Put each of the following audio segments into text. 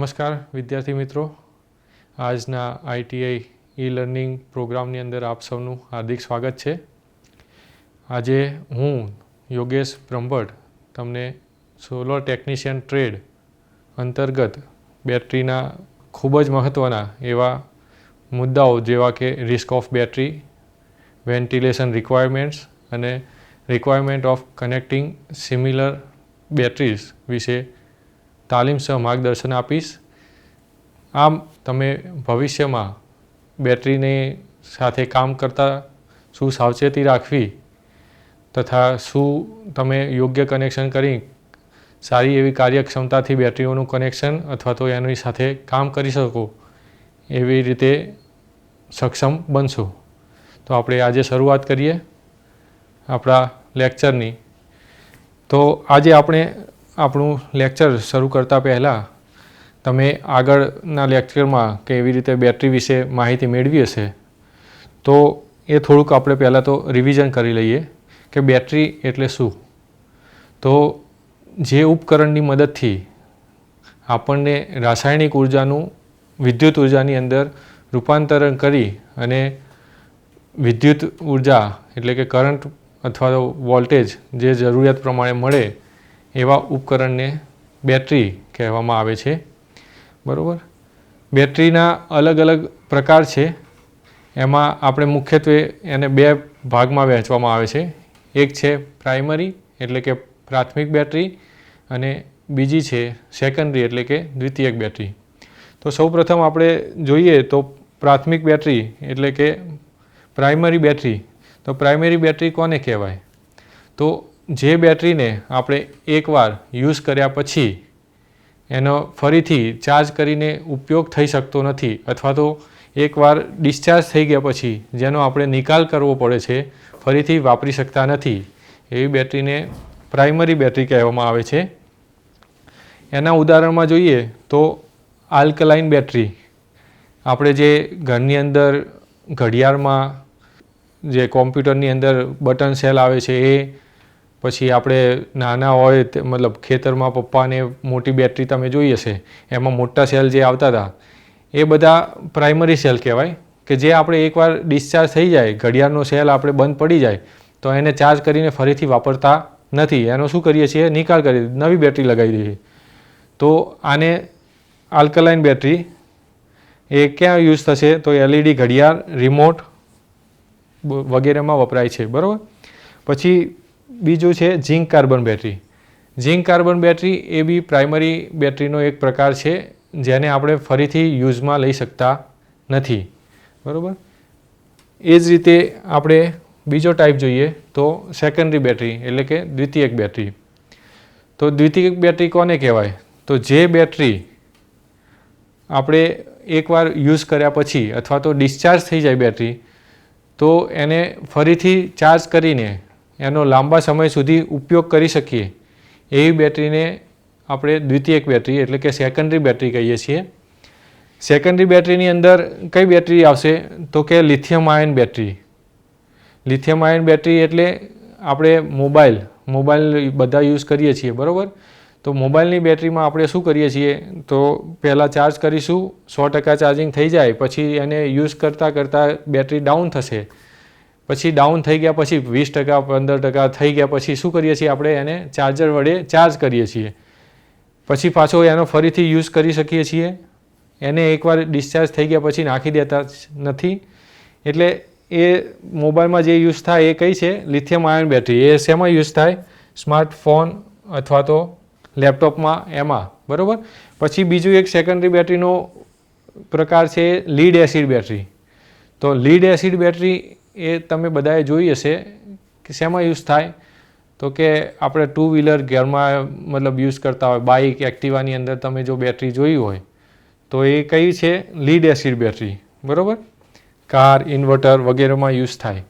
નમસ્કાર વિદ્યાર્થી મિત્રો, આજના આઈટીઆઈ ઈ લર્નિંગ પ્રોગ્રામની અંદર આપ સૌનું હાર્દિક સ્વાગત છે. આજે હું યોગેશ બ્રહ્મભટ્ટ તમને સોલર ટેકનિશિયન ટ્રેડ અંતર્ગત બેટરીના ખૂબ જ મહત્ત્વના એવા મુદ્દાઓ જેવા કે risk of battery, ventilation requirements અને requirement of connecting similar batteries વિશે તાલીમસહ માર્ગદર્શન આપીશ. આમ તમે ભવિષ્યમાં બેટરીની સાથે કામ કરતાં શું સાવચેતી રાખવી તથા શું તમે યોગ્ય કનેક્શન કરી સારી એવી કાર્યક્ષમતાથી બેટરીઓનું કનેક્શન અથવા તો એની સાથે કામ કરી શકો એવી રીતે સક્ષમ બનશો. તો આપણે આજે શરૂઆત કરીએ આપણા લેક્ચરની. તો આજે આપણે આપણું લેક્ચર શરૂ કરતાં પહેલાં તમે આગળના લેક્ચરમાં કે એવી રીતે બેટરી વિશે માહિતી મેળવી હશે, તો એ થોડુંક આપણે પહેલાં તો રિવિઝન કરી લઈએ કે બેટરી એટલે શું. તો જે ઉપકરણની મદદથી આપણને રાસાયણિક ઉર્જાનું વિદ્યુત ઉર્જાની અંદર રૂપાંતરણ કરી અને વિદ્યુત ઉર્જા એટલે કે કરંટ અથવા તો વોલ્ટેજ જે જરૂરિયાત પ્રમાણે મળે એવા ઉપકરણને બેટરી કહેવામાં આવે છે. બરાબર. બેટરીના અલગ અલગ પ્રકાર છે. એમાં આપણે મુખ્યત્વે એને બે ભાગમાં વહેંચવામાં આવે છે. એક છે પ્રાઇમરી એટલે કે પ્રાથમિક બેટરી અને બીજી છે સેકન્ડરી એટલે કે દ્વિતીયક બેટરી. તો સૌપ્રથમ આપણે જોઈએ તો પ્રાથમિક બેટરી એટલે કે પ્રાઇમરી બેટરી. તો પ્રાઇમરી બેટરી કોને કહેવાય? તો જે બેટરીને આપણે એકવાર યુઝ કર્યા પછી એનો ફરીથી ચાર્જ કરીને ઉપયોગ થઈ શકતો નથી અથવા તો એકવાર ડિસ્ચાર્જ થઈ ગયા પછી જેનો આપણે નિકાલ કરવો પડે છે, ફરીથી વાપરી શકતા નથી, એવી બેટરીને પ્રાઇમરી બેટરી કહેવામાં આવે છે. એના ઉદાહરણમાં જોઈએ તો આલ્કલાઇન બેટરી. આપણે જે ઘરની અંદર ઘડિયાળમાં જે કોમ્પ્યુટરની અંદર બટન સેલ આવે છે એ, પછી આપણે નાના હોય મતલબ ખેતરમાં પપ્પાને મોટી બેટરી તમે જોઈ હશે, એમાં મોટા સેલ જે આવતા હતા એ બધા પ્રાઇમરી સેલ કહેવાય કે જે આપણે એકવાર ડિસ્ચાર્જ થઈ જાય, ઘડિયાળનો સેલ આપણે બંધ પડી જાય તો એને ચાર્જ કરીને ફરીથી વાપરતા નથી. એનો શું કરીએ છીએ? નિકાલ કરી નવી બેટરી લગાવી દઈએ. તો આને આલ્કલાઇન બેટરી એ ક્યાં યુઝ થશે? તો એલઈડી ઘડિયાળ, રિમોટ વગેરેમાં વપરાય છે. બરાબર. પછી બીજું છે zinc carbon battery. Zinc carbon battery એ બી પ્રાઇમરી બેટરીનો એક પ્રકાર છે જેને આપણે ફરીથી યુઝમાં લઈ શકતા નથી. બરાબર. એ જ રીતે આપણે બીજો ટાઈપ જોઈએ તો સેકન્ડરી બેટરી એટલે કે દ્વિતીયક બેટરી. તો દ્વિતીયક બેટરી કોને કહેવાય? તો જે બેટરી આપણે એકવાર યુઝ કર્યા પછી અથવા તો ડિસ્ચાર્જ થઈ જાય બેટરી, તો એને ફરીથી ચાર્જ કરીને એનો લાંબા સમય સુધી ઉપયોગ કરી શકીએ એવી બેટરીને આપણે દ્વિતીયક બેટરી એટલે કે સેકન્ડરી બેટરી કહીએ છીએ. સેકન્ડરી બેટરીની અંદર કઈ બેટરી આવશે? તો કે lithium ion battery. Lithium ion battery એટલે આપણે મોબાઈલ બધા યુઝ કરીએ છીએ. બરાબર. તો મોબાઈલની બેટરીમાં આપણે શું કરીએ છીએ? તો પહેલાં ચાર્જ કરીશું, 100% ચાર્જિંગ થઈ જાય પછી એને યુઝ કરતાં બેટરી ડાઉન થશે. પછી ડાઉન થઈ ગયા પછી 20%, 15% થઈ ગયા પછી શું કરીએ છીએ? આપણે એને ચાર્જર વડે ચાર્જ કરીએ છીએ. પછી પાછો એનો ફરીથી યુઝ કરી શકીએ છીએ. એને એકવાર ડિસ્ચાર્જ થઈ ગયા પછી નાખી દેતા નથી. એટલે એ મોબાઈલમાં જે યુઝ થાય એ કઈ છે? Lithium ion battery. એ શેમાં યુઝ થાય? સ્માર્ટફોન અથવા તો લેપટોપમાં, એમાં. બરાબર. પછી બીજું એક સેકન્ડરી બેટરીનો પ્રકાર છે લીડ એસિડ બેટરી. તો લીડ એસિડ બેટરી એ તમે બધાએ જોઈ હશે કે શેમાં યુઝ થાય? તો કે આપણે 2 વ્હીલર ઘરમાં મતલબ યુઝ કરતા હોય, બાઇક, એક્ટિવાની અંદર તમે જો બેટરી જોઈ હોય તો એ કઈ છે? Lead acid battery. બરાબર. કાર, ઇન્વર્ટર વગેરેમાં યુઝ થાય.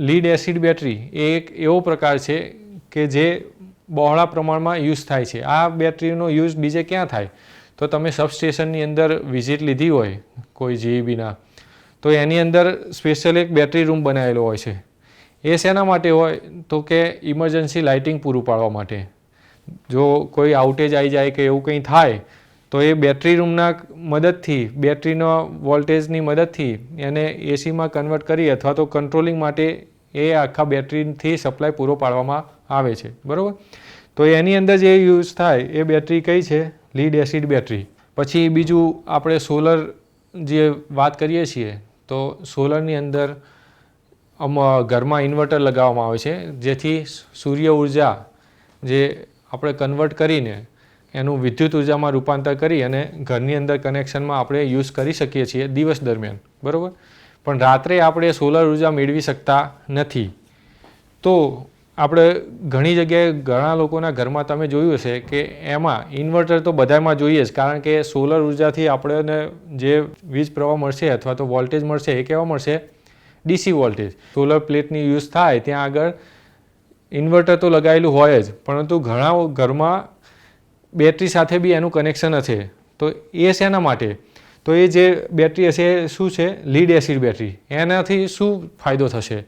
લીડ એસિડ બેટરી એ એક એવો પ્રકાર છે કે જે બહોળા પ્રમાણમાં યુઝ થાય છે. આ બેટરીનો યુઝ બીજે ક્યાં થાય? તો તમે સબસ્ટેશનની અંદર વિઝિટ લીધી હોય કોઈ જીઈબીના, તો એની અંદર સ્પેશિયલ એક બેટરી રૂમ બનાવેલો હોય છે. એ શેના માટે હોય? તો કે ઇમરજન્સી લાઇટિંગ પૂરું પાડવા માટે. જો કોઈ આઉટેજ આવી જાય કે એવું કંઈ થાય તો એ બેટરી રૂમના મદદથી, બેટરીનો વોલ્ટેજની મદદથી એને એસીમાં કન્વર્ટ કરી અથવા તો કંટ્રોલિંગ માટે એ આખા બેટરીથી સપ્લાય પૂરો પાડવામાં આવે છે, બરાબર. તો એની અંદર જે યુઝ થાય એ બેટરી કઈ છે? Lead acid battery. પછી બીજું આપણે સોલર જે વાત કરીએ છીએ તો સોલરની અંદર ઘરમાં ઇન્વર્ટર લગાવવામાં આવે છે, જેથી સૂર્ય ઉર્જા જે આપણે કન્વર્ટ કરીને એનું વિદ્યુત ઉર્જામાં રૂપાંતર કરી અને ઘરની અંદર કનેક્શનમાં આપણે યુઝ કરી શકીએ છીએ દિવસ દરમિયાન, બરાબર. પણ રાત્રે આપણે સોલર ઉર્જા મેળવી શકતા નથી. તો આપણે ઘણી જગ્યાએ ઘણા લોકોના ઘરમાં તમે જોયું હશે કે એમાં ઇન્વર્ટર તો બધામાં જોઈએ જ, કારણ કે સોલર ઉર્જાથી આપણને જે વીજ પ્રવાહ મળશે અથવા તો વોલ્ટેજ મળશે એ કેવા મળશે? DC voltage. સોલર પ્લેટની યુઝ થાય ત્યાં આગળ ઇન્વર્ટર તો લગાવેલું હોય જ, પરંતુ ઘણા ઘરમાં બેટરી સાથે બી એનું કનેક્શન હશે. તો એ શેના માટે? તો એ જે બેટરી હશે શું છે? Lead acid battery. એનાથી શું ફાયદો થશે?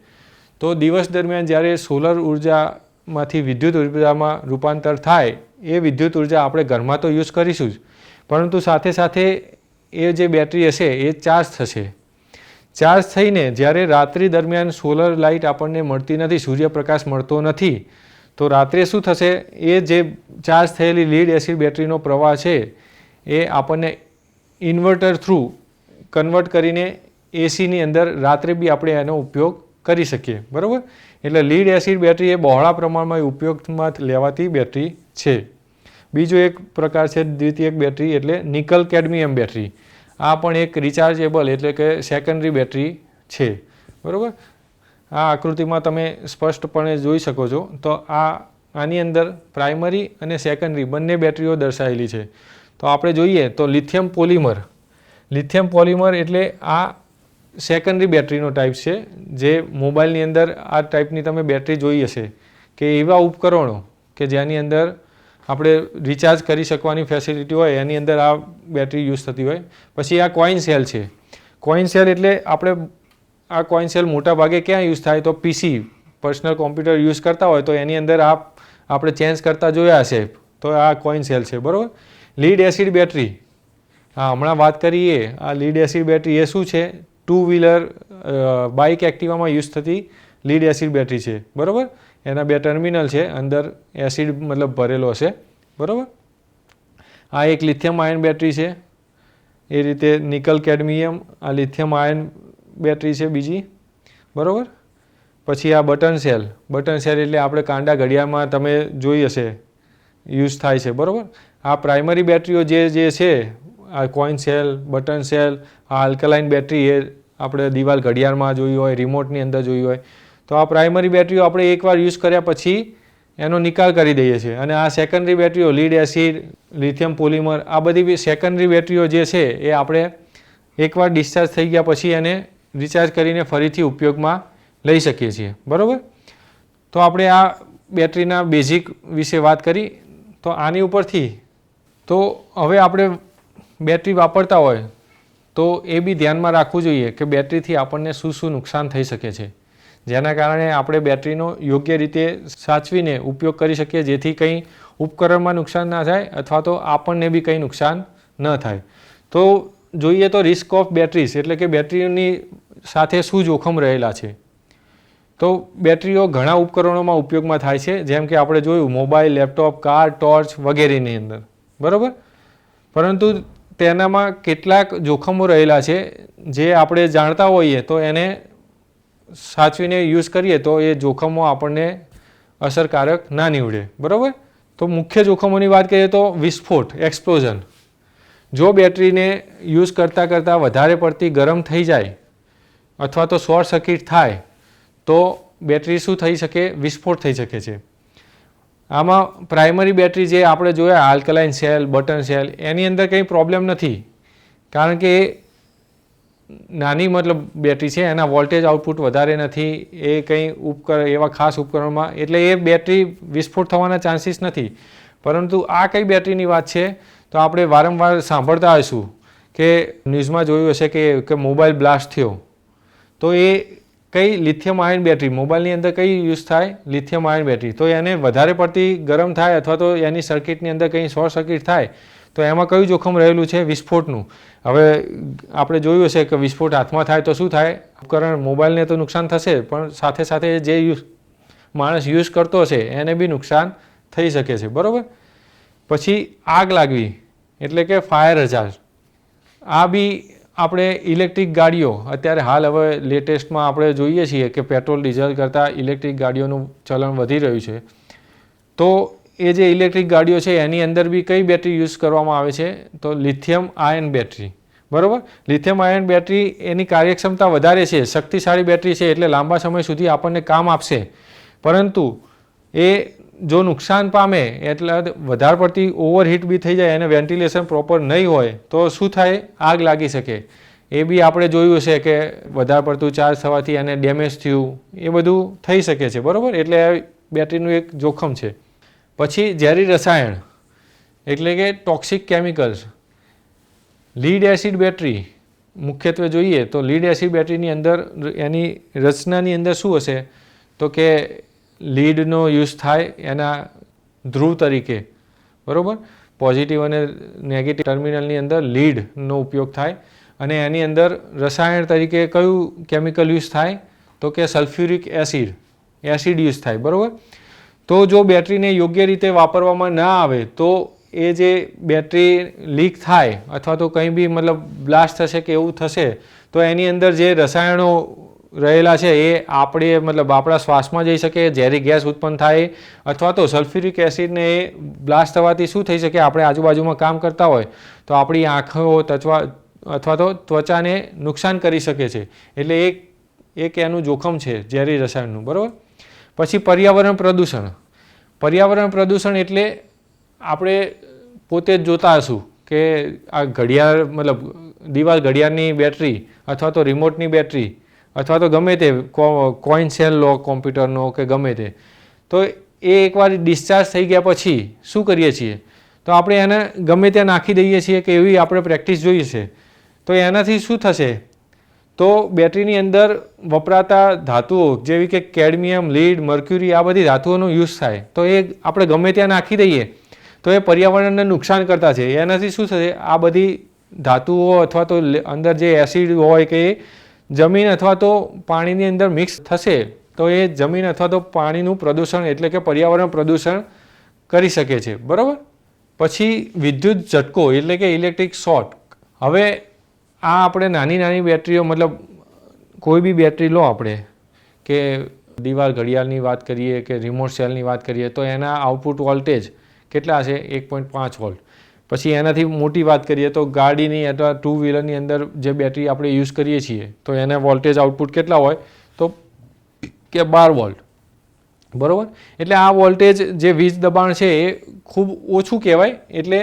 તો દિવસ દરમિયાન જ્યારે સોલર ઉર્જામાંથી વિદ્યુત ઉર્જામાં રૂપાંતર થાય એ વિદ્યુત ઉર્જા આપણે ઘરમાં તો યુઝ કરીશું જ, પરંતુ સાથે સાથે એ જે બેટરી હશે એ ચાર્જ થશે. ચાર્જ થઈને જ્યારે રાત્રિ દરમિયાન સોલર લાઇટ આપણને મળતી નથી, સૂર્યપ્રકાશ મળતો નથી, તો રાત્રે શું થશે? એ જે ચાર્જ થયેલી લીડ એસિડ બેટરીનો પ્રવાહ છે એ આપણને ઇન્વર્ટર થ્રુ કન્વર્ટ કરીને એસીની અંદર રાત્રે બી આપણે એનો ઉપયોગ કરી શકીએ, બરાબર. એટલે લીડ એસિડ બેટરી એ બહોળા પ્રમાણમાં ઉપયોગમાં લેવાતી બેટરી છે. બીજો એક પ્રકાર છે દ્વિતીયક બેટરી, એટલે નિકલ કેડમિયમ બેટરી. આ પણ એક રિચાર્જેબલ એટલે કે સેકન્ડરી બેટરી છે, બરાબર. આ આકૃતિમાં તમે સ્પષ્ટપણે જોઈ શકો છો. તો આની અંદર પ્રાઇમરી અને સેકન્ડરી બંને બેટરીઓ દર્શાવેલી છે. તો આપણે જોઈએ તો લિથિયમ પોલિમર. લિથિયમ પોલિમર એટલે આ સેકન્ડરી બેટરીનો ટાઈપ છે, જે મોબાઈલની અંદર આ ટાઈપની તમે બેટરી જોઈ હશે કે એવા ઉપકરણો કે જેની અંદર આપણે રિચાર્જ કરી શકવાની ફેસિલિટી હોય એની અંદર આ બેટરી યુઝ થતી હોય. પછી આ કોઇન સેલ છે. કોઇન સેલ એટલે આપણે આ કોઇન સેલ મોટા ભાગે ક્યાં યુઝ થાય? તો પીસી, પર્સનલ કોમ્પ્યુટર યુઝ કરતા હોય તો એની અંદર આપણે ચેન્જ કરતા જોયા હશે, તો આ કોઇન સેલ છે, બરાબર. લીડ એસિડ બેટરી, હા હમણાં વાત કરીએ, આ લીડ એસિડ બેટરી એ શું છે? 2 વ્હીલર બાઇક એક્ટિવામાં યુઝ થતી લીડ એસિડ બેટરી છે, બરાબર. એના 2 ટર્મિનલ છે, અંદર એસિડ મતલબ ભરેલો હશે, બરાબર. આ એક લિથિયમ આયન બેટરી છે. એ રીતે નિકલ કેડમિયમ, આ લિથિયમ આયન બેટરી છે બીજી, બરાબર. પછી આ બટન સેલ. બટન સેલ એટલે આપણે કાંડા ઘડિયાળમાં તમે જોઈ હશે યુઝ થાય છે, બરાબર. આ પ્રાઇમરી બેટરીઓ જે છે, આ કોઇન સેલ, બટન સેલ, આ આલ્કલાઇન બેટરી એ આપણે દિવાલ ઘડિયાળમાં જોઈ હોય, રિમોટની અંદર જોઈ હોય. તો આ પ્રાઇમરી બેટરીઓ આપણે એકવાર યુઝ કર્યા પછી એનો નિકાલ કરી દઈએ છીએ. અને આ સેકન્ડરી બેટરીઓ લીડ એસિડ, લિથિયમ પોલિમર, આ બધી સેકન્ડરી બેટરીઓ જે છે એ આપણે એકવાર ડિસ્ચાર્જ થઈ ગયા પછી એને રિચાર્જ કરીને ફરીથી ઉપયોગમાં લઈ શકીએ છીએ, બરાબર. તો આપણે આ બેટરીના બેઝિક વિશે વાત કરી. તો આની ઉપરથી તો હવે આપણે બેટરી વાપરતા હોય તો એ બી ધ્યાનમાં રાખવું જોઈએ કે બેટરીથી આપણને શું શું નુકસાન થઈ શકે છે, જેના કારણે આપણે બેટરીનો યોગ્ય રીતે સાચવીને ઉપયોગ કરી શકીએ, જેથી કંઈ ઉપકરણમાં નુકસાન ના થાય અથવા તો આપણને બી કંઈ નુકસાન ન થાય. તો જોઈએ તો રિસ્ક ઓફ બેટરીઝ એટલે કે બેટરીની સાથે શું જોખમ રહેલા છે. તો બેટરીઓ ઘણા ઉપકરણોમાં ઉપયોગમાં થાય છે, જેમ કે આપણે જોયું મોબાઈલ, લેપટોપ, કાર, ટોર્ચ વગેરેની અંદર, બરાબર. પરંતુ તેનામાં કેટલાક જોખમો રહેલા છે જે આપણે જાણતા હોઈએ તો એને સાચવીને યુઝ કરીએ તો એ જોખમો આપણને અસરકારક ના નીવડે, બરાબર. તો મુખ્ય જોખમોની વાત કરીએ તો વિસ્ફોટ, એક્સપ્લોઝન. જો બેટરીને યુઝ કરતાં કરતાં વધારે પડતી ગરમ થઈ જાય અથવા તો શોર્ટ સર્કિટ થાય તો બેટરી શું થઈ શકે? વિસ્ફોટ થઈ શકે છે. આમાં પ્રાઇમરી બેટરી જે આપણે જોયા આલ્કલાઇન સેલ, બટન સેલ, એની અંદર કંઈ પ્રોબ્લેમ નથી, કારણ કે નાની મતલબ બેટરી છે, એના વોલ્ટેજ આઉટપુટ વધારે નથી, એ કંઈ એવા ખાસ ઉપકરણમાં એટલે એ બેટરી વિસ્ફોટ થવાના ચાન્સીસ નથી. પરંતુ આ કઈ બેટરીની વાત છે? તો આપણે વારંવાર સાંભળતા હોઈશું કે ન્યૂઝમાં જોયું હશે કે મોબાઈલ બ્લાસ્ટ થયો. તો એ કઈ લિથિયમ આયન બેટરી, મોબાઈલની અંદર કઈ યુઝ થાય? Lithium ion battery. તો એને વધારે પડતી ગરમ થાય અથવા તો એની સર્કિટની અંદર કંઈ શોર્ટ સર્કિટ થાય તો એમાં કયું જોખમ રહેલું છે? વિસ્ફોટનું. હવે આપણે જોયું હશે કે વિસ્ફોટ હાથમાં થાય તો શું થાય? ઉપકરણ મોબાઈલને તો નુકસાન થશે, પણ સાથે સાથે જે માણસ યુઝ કરતો હશે એને બી નુકસાન થઈ શકે છે, બરાબર. પછી આગ લાગવી એટલે કે ફાયર હજાર્ડ. આ બી આપણે ઇલેક્ટ્રિક ગાડીઓ અત્યારે હાલ હવે લેટેસ્ટમાં આપણે જોઈએ છીએ કે પેટ્રોલ ડીઝલ કરતાં ઇલેક્ટ્રિક ગાડીઓનું ચલણ વધી રહ્યું છે. તો એ જે ઇલેક્ટ્રિક ગાડીઓ છે એની અંદર બી કઈ બેટરી યુઝ કરવામાં આવે છે? તો લિથિયમ આયન બેટરી, બરાબર. લિથિયમ આયન બેટરી એની કાર્યક્ષમતા વધારે છે, શક્તિશાળી બેટરી છે, એટલે લાંબા સમય સુધી આપણને કામ આપશે. પરંતુ એ જો નુકસાન પામે એટલે વધારે પડતી ઓવરહીટ બી થઈ જાય અને વેન્ટિલેશન પ્રોપર નહીં હોય તો શું થાય? આગ લાગી શકે. એ બી આપણે જોયું છે કે વધારે પડતું ચાર્જ થવાથી એને ડેમેજ થયું, એ બધું થઈ શકે છે, બરાબર. એટલે બેટરીનું એક જોખમ છે. પછી ઝેરી રસાયણ એટલે કે toxic chemicals. Lead acid battery મુખ્યત્વે જોઈએ તો લીડ એસિડ બેટરીની અંદર એની રચનાની અંદર શું હશે? તો કે લીડનો યુઝ થાય એના ધ્રુવ તરીકે, બરાબર. પોઝિટિવ અને નેગેટિવ ટર્મિનલની અંદર લીડનો ઉપયોગ થાય અને એની અંદર રસાયણ તરીકે કયું કેમિકલ યુઝ થાય? તો કે સલ્ફ્યુરિક એસિડ યુઝ થાય, બરાબર. તો જો બેટરીને યોગ્ય રીતે વાપરવામાં ના આવે તો એ જે બેટરી લીક થાય અથવા તો કંઈ બી મતલબ બ્લાસ્ટ થશે કે એવું થશે તો એની અંદર જે રસાયણો રહેલા છે એ આપણે મતલબ આપણા શ્વાસમાં જઈ શકે, ઝેરી ગેસ ઉત્પન્ન થાય, અથવા તો સલ્ફ્યુરિક એસિડને એ બ્લાસ્ટ થવાથી શું થઈ શકે? આપણે આજુબાજુમાં કામ કરતા હોય તો આપણી આંખો અથવા તો ત્વચાને નુકસાન કરી શકે છે. એટલે એક એનું જોખમ છે ઝેરી રસાયણનું, બરાબર. પછી પર્યાવરણ પ્રદૂષણ. પર્યાવરણ પ્રદૂષણ એટલે આપણે પોતે જ જોતા હશું કે આ ઘડિયાળ મતલબ દિવાલ ઘડિયાળની બેટરી અથવા તો રિમોટની બેટરી અથવા તો ગમે તે કોઈન સેલ લો કોમ્પ્યુટરનો કે ગમે તે, તો એ એકવાર ડિસ્ચાર્જ થઈ ગયા પછી શું કરીએ છીએ? તો આપણે એને ગમે ત્યાં નાખી દઈએ છીએ કે એવી આપણે પ્રેક્ટિસ જોઈએ છે. તો એનાથી શું થશે? તો બેટરીની અંદર વપરાતા ધાતુઓ જેવી કે કેડમિયમ, લીડ, મર્ક્યુરી, આ બધી ધાતુઓનો યુઝ થાય. તો એ આપણે ગમે ત્યાં નાખી દઈએ તો એ પર્યાવરણને નુકસાન કરતા છે. એનાથી શું થશે? આ બધી ધાતુઓ અથવા તો અંદર જે એસિડ હોય કે જમીન અથવા તો પાણીની અંદર મિક્સ થશે તો એ જમીન અથવા તો પાણીનું પ્રદૂષણ એટલે કે પર્યાવરણ પ્રદૂષણ કરી શકે છે, બરાબર. પછી વિદ્યુત ઝટકો એટલે કે ઇલેક્ટ્રિક શોર્ટ. હવે આ આપણે નાની બેટરીઓ મતલબ કોઈ બી બેટરી લો આપણે કે દિવાલ ઘડિયાળની વાત કરીએ કે રિમોટ સેલની વાત કરીએ તો એના આઉટપુટ વોલ્ટેજ કેટલા હશે? 1.5 વોલ્ટ. પછી એનાથી મોટી વાત કરીએ તો ગાડીની અથવા ટુ વ્હીલરની અંદર જે બેટરી આપણે યુઝ કરીએ છીએ તો એના વોલ્ટેજ આઉટપુટ કેટલા હોય? તો કે 12 વોલ્ટ, બરાબર. એટલે આ વોલ્ટેજ જે વીજ દબાણ છે એ ખૂબ ઓછું કહેવાય. એટલે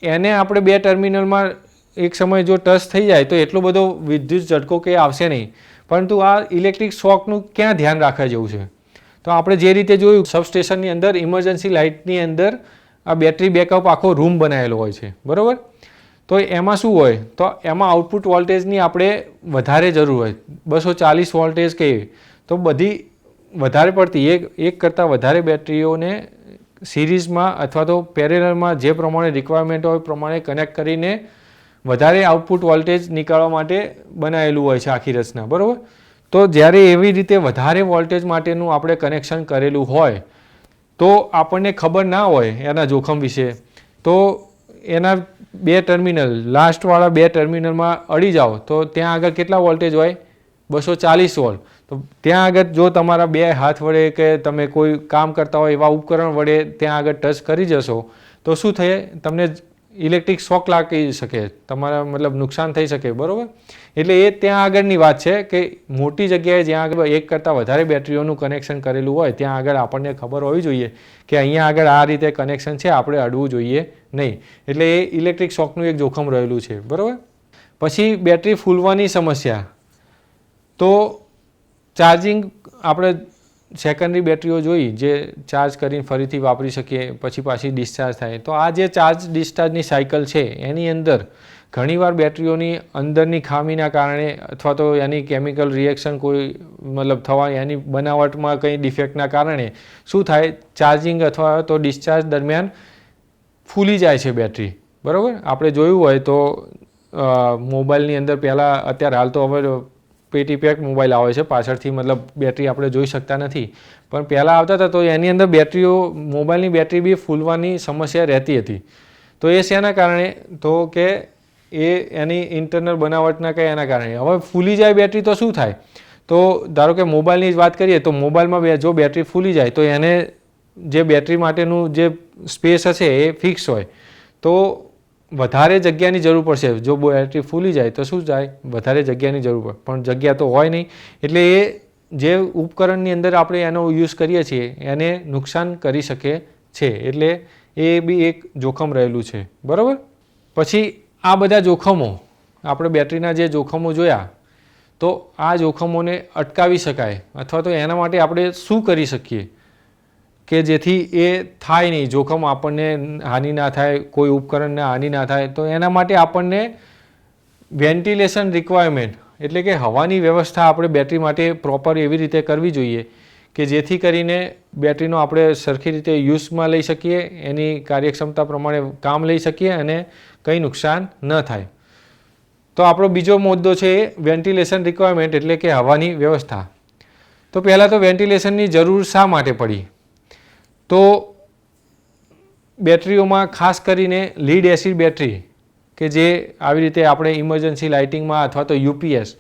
એને આપણે બે ટર્મિનલમાં એક સમય જો ટચ થઈ જાય તો એટલો બધો વિદ્યુત ઝટકો કે આવશે નહીં. પરંતુ આ ઇલેક્ટ્રિક શોકનું ક્યાં ધ્યાન રાખવા જેવું છે? તો આપણે જે રીતે જોયું સબસ્ટેશનની અંદર ઇમરજન્સી લાઇટની અંદર આ બેટરી બેકઅપ આખો રૂમ બનાવેલો હોય છે, બરાબર. તો એમાં શું હોય? તો એમાં આઉટપુટ વોલ્ટેજની આપણે વધારે જરૂર હોય, 240 વોલ્ટેજ કે. તો બધી વધારે પડતી એક કરતાં વધારે બેટરીઓને સિરીઝમાં અથવા તો પેરેલલમાં જે પ્રમાણે રિક્વાયરમેન્ટ હોય એ પ્રમાણે કનેક્ટ કરીને વધારે આઉટપુટ વોલ્ટેજ નીકાળવા માટે બનાવેલું હોય છે આખી રચના, બરાબર. તો જ્યારે એવી રીતે વધારે વોલ્ટેજ માટેનું આપણે કનેક્શન કરેલું હોય તો આપણને ખબર ના હોય એના જોખમ વિશે, તો એના બે ટર્મિનલ લાસ્ટવાળા બે ટર્મિનલમાં અડી જાઓ તો ત્યાં આગળ કેટલા વોલ્ટેજ હોય? 240 વોલ્ટ. તો ત્યાં આગળ જો તમારા બે હાથ વડે કે તમે કોઈ કામ કરતા હોય એવા ઉપકરણ વડે ત્યાં આગળ ટચ કરી જશો તો શું થાય? તમને ઇલેક્ટ્રિક શોક લાગી શકે, તમારા મતલબ નુકસાન થઈ શકે, બરાબર. એટલે એ ત્યાં આગળની વાત છે કે મોટી જગ્યાએ જ્યાં આગળ એક કરતાં વધારે બેટરીઓનું કનેક્શન કરેલું હોય ત્યાં આગળ આપણને ખબર હોવી જોઈએ કે અહીંયા આગળ આ રીતે કનેક્શન છે, આપણે અડવું જોઈએ નહીં. એટલે એ ઇલેક્ટ્રિક શોકનું એક જોખમ રહેલું છે, બરાબર. પછી બેટરી ફૂલવાની સમસ્યા. તો ચાર્જિંગ આપણે સેકન્ડરી બેટરીઓ જોઈ જે ચાર્જ કરીને ફરીથી વાપરી શકીએ પછી પાછી ડિસ્ચાર્જ થાય. તો આ જે ચાર્જ ડિસ્ચાર્જની સાયકલ છે એની અંદર ઘણીવાર બેટરીઓની અંદરની ખામીના કારણે અથવા તો એની કેમિકલ રિએક્શન કોઈ મતલબ થવા એની બનાવટમાં કંઈ ડિફેક્ટના કારણે શું થાય? ચાર્જિંગ અથવા તો ડિસ્ચાર્જ દરમિયાન ફૂલી જાય છે બેટરી, બરાબર. આપણે જોયું હોય તો મોબાઈલની અંદર પહેલાં અત્યારે હાલ તો હવે પેટી પેક મોબાઈલ આવે છે પાછળથી, મતલબ બેટરી આપણે જોઈ શકતા નથી, પણ પહેલાં આવતા હતા તો એની અંદર મોબાઈલની બેટરી બી ફૂલવાની સમસ્યા રહેતી હતી. તો એ શેના કારણે? તો કે એની ઇન્ટરનલ બનાવટના કે એના કારણે. હવે ફૂલી જાય બેટરી તો શું થાય? તો ધારો કે મોબાઈલની જ વાત કરીએ તો મોબાઈલમાં જો બેટરી ફૂલી જાય તો એને જે બેટરી માટેનું જે સ્પેસ હશે એ ફિક્સ હોય, તો વધારે જગ્યાની જરૂર પડશે. જો બેટરી ફૂલી જાય તો શું થાય? વધારે જગ્યાની જરૂર પડે, પણ જગ્યા તો હોય નહીં. એટલે એ જે ઉપકરણની અંદર આપણે એનો યુઝ કરીએ છીએ એને નુકસાન કરી શકે છે. એટલે એ બી એક જોખમ રહેલું છે. બરાબર. પછી આ બધા જોખમો, આપણે બેટરીના જે જોખમો જોયા, તો આ જોખમોને અટકાવી શકાય અથવા તો એના માટે આપણે શું કરી શકીએ કે જેથી એ થાય નહીં, જોખમ આપણને હાનિ ના થાય, કોઈ ઉપકરણને હાનિ ના થાય. તો એના માટે આપણને વેન્ટિલેશન રિક્વાયરમેન્ટ એટલે કે હવાની વ્યવસ્થા આપણે બેટરી માટે પ્રોપર એવી રીતે કરવી જોઈએ કે જેથી કરીને બેટરીનો આપણે સરખી રીતે યુઝમાં લઈ શકીએ, એની કાર્યક્ષમતા પ્રમાણે કામ લઈ શકીએ અને કંઈ નુકસાન ન થાય. તો આપણો બીજો મુદ્દો છે એ વેન્ટિલેશન રિક્વાયરમેન્ટ એટલે કે હવાની વ્યવસ્થા. તો પહેલાં તો વેન્ટિલેશનની જરૂર શા માટે પડી? તો બેટરીઓમાં ખાસ કરીને લીડ એસિડ બેટરી કે જે આવી રીતે આપણે ઇમરજન્સી લાઇટિંગમાં અથવા તો યુપીએસ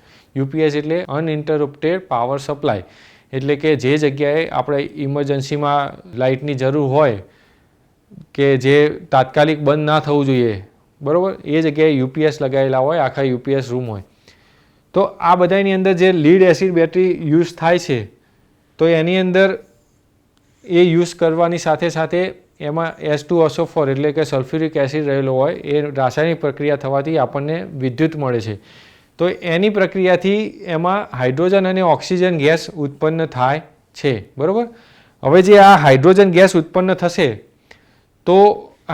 એટલે અનઇન્ટરપ્ટેડ પાવર સપ્લાય, એટલે કે જે જગ્યાએ આપણે ઇમરજન્સીમાં લાઇટની જરૂર હોય કે જે તાત્કાલિક બંધ ના થવું જોઈએ, બરાબર, એ જગ્યાએ યુપીએસ લગાવેલા હોય, આખા યુપીએસ રૂમ હોય. તો આ બધાની અંદર જે લીડ એસિડ બેટરી યુઝ થાય છે તો એની અંદર એ યુઝ કરવાની સાથે સાથે એમાં H2SO4 એટલે કે સલ્ફ્યુરિક એસિડ રહેલો હોય, એ રાસાયણિક પ્રક્રિયા થવાથી આપણને વિદ્યુત મળે છે. તો એની પ્રક્રિયાથી એમાં હાઇડ્રોજન અને ઓક્સિજન ગેસ ઉત્પન્ન થાય છે. બરાબર. હવે જે આ હાઇડ્રોજન ગેસ ઉત્પન્ન થશે તો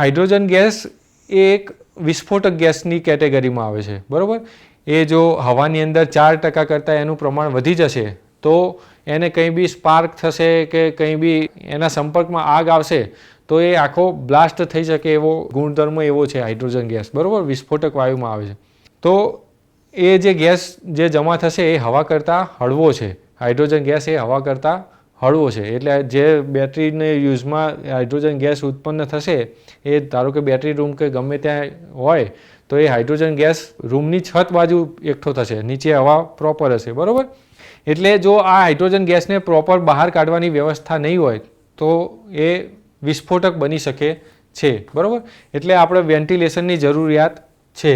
હાઇડ્રોજન ગેસ એ એક વિસ્ફોટક ગેસની કેટેગરીમાં આવે છે. બરાબર. એ જો હવાની અંદર 4% કરતાં એનું પ્રમાણ વધી જશે તો એને કંઈ બી સ્પાર્ક થશે કે કંઈ બી એના સંપર્કમાં આગ આવશે તો એ આખો બ્લાસ્ટ થઈ શકે એવો ગુણધર્મ એવો છે હાઇડ્રોજન ગેસ. બરાબર. વિસ્ફોટક વાયુમાં આવે છે. તો એ જે ગેસ જે જમા થશે એ હવા કરતાં હળવો છે. હાઇડ્રોજન ગેસ એ હવા કરતાં હળવો છે. એટલે જે બેટરીને યુઝમાં હાઇડ્રોજન ગેસ ઉત્પન્ન થશે એ ધારો કે બેટરી રૂમ કે ગમે ત્યાં હોય તો એ હાઇડ્રોજન ગેસ રૂમની છત બાજુ એકઠો થશે, નીચે હવા પ્રોપર હશે. બરાબર. એટલે જો આ હાઇડ્રોજન ગેસને પ્રોપર બહાર કાઢવાની વ્યવસ્થા નહીં હોય તો એ વિસ્ફોટક બની શકે છે. બરાબર. એટલે આપણે વેન્ટિલેશનની જરૂરિયાત છે.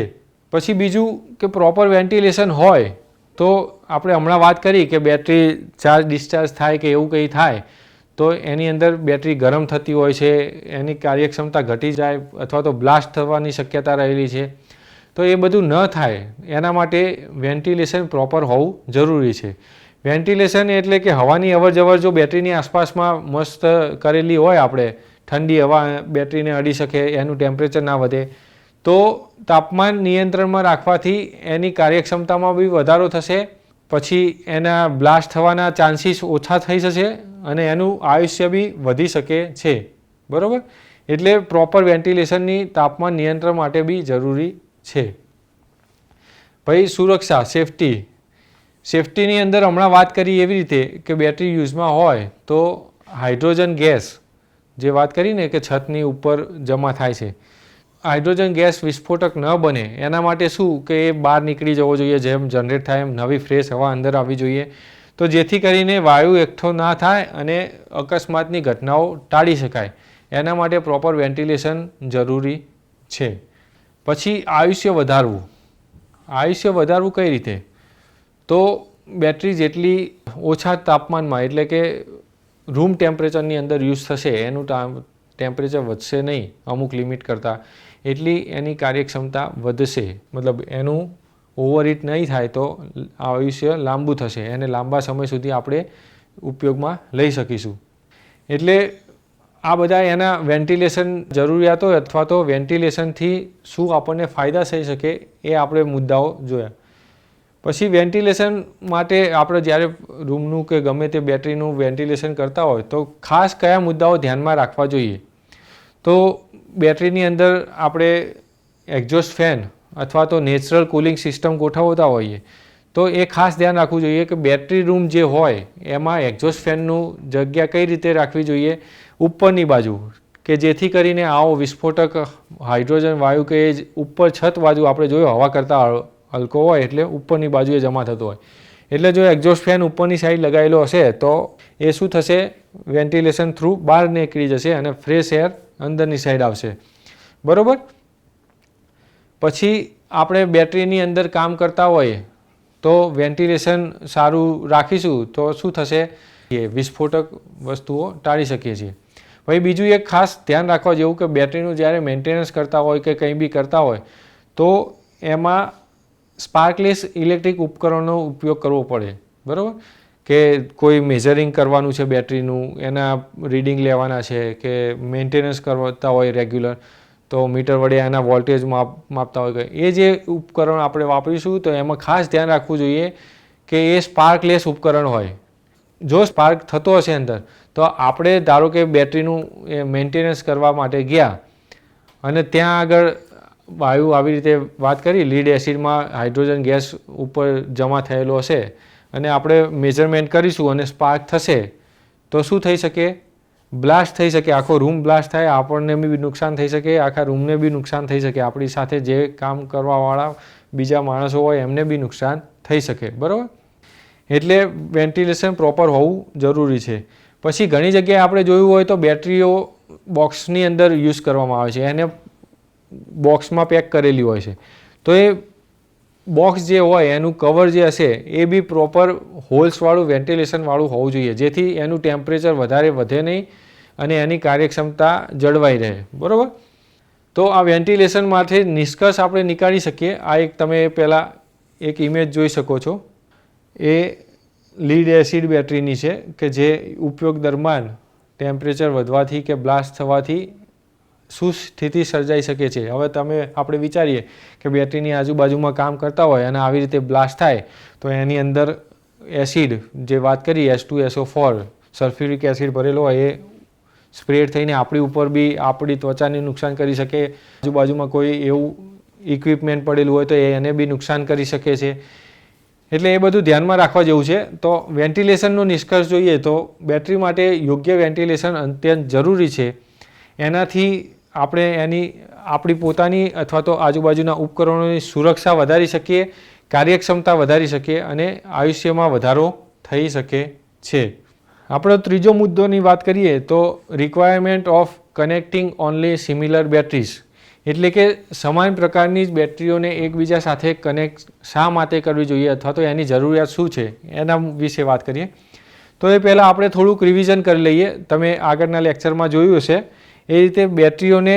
પછી બીજું કે પ્રોપર વેન્ટિલેશન હોય તો આપણે હમણાં વાત કરી કે બેટરી ચાર્જ ડિસ્ચાર્જ થાય કે એવું કંઈ થાય તો એની અંદર બેટરી ગરમ થતી હોય છે, એની કાર્યક્ષમતા ઘટી જાય અથવા તો બ્લાસ્ટ થવાની શક્યતા રહેલી છે. તો એ બધું ન થાય એના માટે વેન્ટિલેશન પ્રોપર હોવું જરૂરી છે. વેન્ટિલેશન એટલે કે હવાની અવરજવર જો બેટરીની આસપાસમાં મસ્ત કરેલી હોય, આપણે ઠંડી હવા બેટરીને અડી શકે, એનું ટેમ્પરેચર ના વધે, તો તાપમાન નિયંત્રણમાં રાખવાથી એની કાર્યક્ષમતામાં બી વધારો થશે, પછી એના બ્લાસ્ટ થવાના ચાન્સીસ ઓછા થઈ જશે અને એનું આયુષ્ય બી વધી શકે છે. બરાબર. એટલે પ્રોપર વેન્ટિલેશનની તાપમાન નિયંત્રણ માટે બી જરૂરી છે. પછી સુરક્ષા, સેફ્ટીની અંદર હમણાં વાત કરી એવી રીતે કે બેટરી યુઝમાં હોય તો હાઇડ્રોજન ગેસ જે વાત કરીને કે છતની ઉપર જમા થાય છે, હાઇડ્રોજન ગેસ વિસ્ફોટક ન બને એના માટે શું કે એ બહાર નીકળી જવો જોઈએ, જેમ જનરેટ થાય એમ નવી ફ્રેશ હવા અંદર આવી જોઈએ, તો જેથી કરીને વાયુ એકઠો ના થાય અને અકસ્માતની ઘટનાઓ ટાળી શકાય. એના માટે પ્રોપર વેન્ટિલેશન જરૂરી છે. પછી આયુષ્ય વધારવું કઈ રીતે? તો બેટરી જેટલી ઓછા તાપમાનમાં એટલે કે રૂમ ટેમ્પરેચરની અંદર યુઝ થશે, એનું ટેમ્પરેચર વધશે નહીં અમુક લિમિટ કરતાં, એટલી એની કાર્યક્ષમતા વધશે. મતલબ એનું ઓવરહીટ નહીં થાય તો આયુષ્ય લાંબુ થશે, એને લાંબા સમય સુધી આપણે ઉપયોગમાં લઈ શકીશું. એટલે આ બધા એના વેન્ટિલેશન જરૂરિયાતો અથવા તો વેન્ટિલેશનથી શું આપણને ફાયદા થઈ શકે એ આપણે મુદ્દાઓ જોયા. પછી વેન્ટિલેશન માટે આપણે જ્યારે રૂમનું કે ગમે તે બેટરીનું વેન્ટિલેશન કરતા હોય તો ખાસ કયા મુદ્દાઓ ધ્યાનમાં રાખવા જોઈએ? તો બેટરીની અંદર આપણે એક્ઝોસ્ટ ફેન અથવા તો નેચરલ કુલિંગ સિસ્ટમ ગોઠવતા હોઈએ તો એ ખાસ ધ્યાન રાખવું જોઈએ કે બેટરી રૂમ જે હોય એમાં એક્ઝોસ્ટ ફેનનું જગ્યા કઈ રીતે રાખવી જોઈએ, ઉપરની બાજુ, કે જેથી કરીને આવો વિસ્ફોટક હાઇડ્રોજન વાયુ કે ઉપર છત બાજુ આપણે જોયું હવા કરતાં હલકો હોય એટલે ઉપરની બાજુએ જમા થતો હોય. એટલે જો એક્ઝોસ્ટ ફેન ઉપરની સાઈડ લગાવેલો હશે તો એ શું થશે, વેન્ટિલેશન થ્રુ બહાર નીકળી જશે અને ફ્રેશ એર અંદરની સાઈડ આવશે. બરાબર. પછી આપણે બેટરીની અંદર કામ કરતા હોઈએ તો વેન્ટિલેશન સારું રાખીશું તો શું થશે, એ વિસ્ફોટક વસ્તુઓ ટાળી શકીએ છીએ. પછી બીજું એક ખાસ ધ્યાન રાખવા જેવું કે બેટરીનું જ્યારે મેન્ટેનન્સ કરતા હોય કે કંઈ બી કરતા હોય તો એમાં સ્પાર્કલેસ ઇલેક્ટ્રિક ઉપકરણનો ઉપયોગ કરવો પડે. બરાબર. કે કોઈ મેઝરિંગ કરવાનું છે બેટરીનું, એના રીડિંગ લેવાના છે કે મેન્ટેનન્સ કરતા હોય રેગ્યુલર તો મીટર વડે એના વોલ્ટેજ માપતા હોય, એ જે ઉપકરણ આપણે વાપરીશું તો એમાં ખાસ ધ્યાન રાખવું જોઈએ કે એ સ્પાર્કલેસ ઉપકરણ હોય. જો સ્પાર્ક થતો હશે અંદર તો આપણે ધારો કે બેટરીનું મેન્ટેનન્સ કરવા માટે ગયા અને ત્યાં આગળ વાયુ આવી રીતે વાત કરી લીડ એસિડમાં હાઇડ્રોજન ગેસ ઉપર જમા થયેલો હશે અને આપણે મેઝરમેન્ટ કરીશું અને સ્પાર્ક થશે તો શું થઈ શકે, બ્લાસ્ટ થઈ શકે, આખો રૂમ બ્લાસ્ટ થાય, આપણને બી નુકસાન થઈ શકે, આખા રૂમને બી નુકસાન થઈ શકે, આપણી સાથે જે કામ કરવાવાળા બીજા માણસો હોય એમને બી નુકસાન થઈ શકે. બરાબર. એટલે વેન્ટિલેશન પ્રોપર હોવું જરૂરી છે. પછી ઘણી જગ્યાએ આપણે જોયું હોય તો બેટરીઓ બોક્સની અંદર યુઝ કરવામાં આવે છે, એને બોક્સમાં પેક કરેલી હોય છે તો એ બોક્સ જે હોય એનું કવર જે હશે એ બી પ્રોપર હોલ્સવાળું વેન્ટિલેશનવાળું હોવું જોઈએ જેથી એનું ટેમ્પરેચર વધારે વધે નહીં અને એની કાર્યક્ષમતા જળવાઈ રહે. બરાબર. તો આ વેન્ટિલેશન માટે નિષ્કર્ષ આપણે નીકાળી શકીએ. આ એક તમે પહેલાં એક ઇમેજ જોઈ શકો છો, એ લીડ એસિડ બેટરીની છે કે જે ઉપયોગ દરમિયાન ટેમ્પરેચર વધવાથી કે બ્લાસ્ટ થવાથી શું સ્થિતિ સર્જાઈ શકે છે. હવે આપણે વિચારીએ કે બેટરીની આજુબાજુમાં કામ કરતા હોય અને આવી રીતે બ્લાસ્ટ થાય તો એની અંદર એસિડ જે વાત કરી H2SO4 સલ્ફ્યુરિક એસિડ ભરેલો હોય એ સ્પ્રેડ થઈને આપણી ઉપર બી આપણી ત્વચાને નુકસાન કરી શકે, આજુબાજુમાં કોઈ એવું ઇક્વિપમેન્ટ પડેલું હોય તો એને બી નુકસાન કરી શકે છે. એટલે એ બધું ધ્યાનમાં રાખવા જેવું છે. તો વેન્ટિલેશનનો નિષ્કર્ષ જોઈએ તો બેટરી માટે યોગ્ય વેન્ટિલેશન અત્યંત જરૂરી છે. એનાથી આપણે આપણી પોતાની અથવા તો આજુબાજુના ઉપકરણોની સુરક્ષા વધારી શકીએ, કાર્યક્ષમતા વધારી શકીએ અને આયુષ્યમાં વધારો થઈ શકે છે. આપણો ત્રીજો મુદ્દોની વાત કરીએ તો requirement of connecting only similar batteries, એટલે કે સમાન પ્રકારની જ બેટરીઓને એકબીજા સાથે કનેક્ટ શા માટે કરવી જોઈએ અથવા તો એની જરૂરિયાત શું છે એના વિશે વાત કરીએ. તો એ પહેલાં આપણે થોડુંક રિવિઝન કરી લઈએ. તમે આગળના લેક્ચરમાં જોયું હશે એ રીતે બેટરીઓને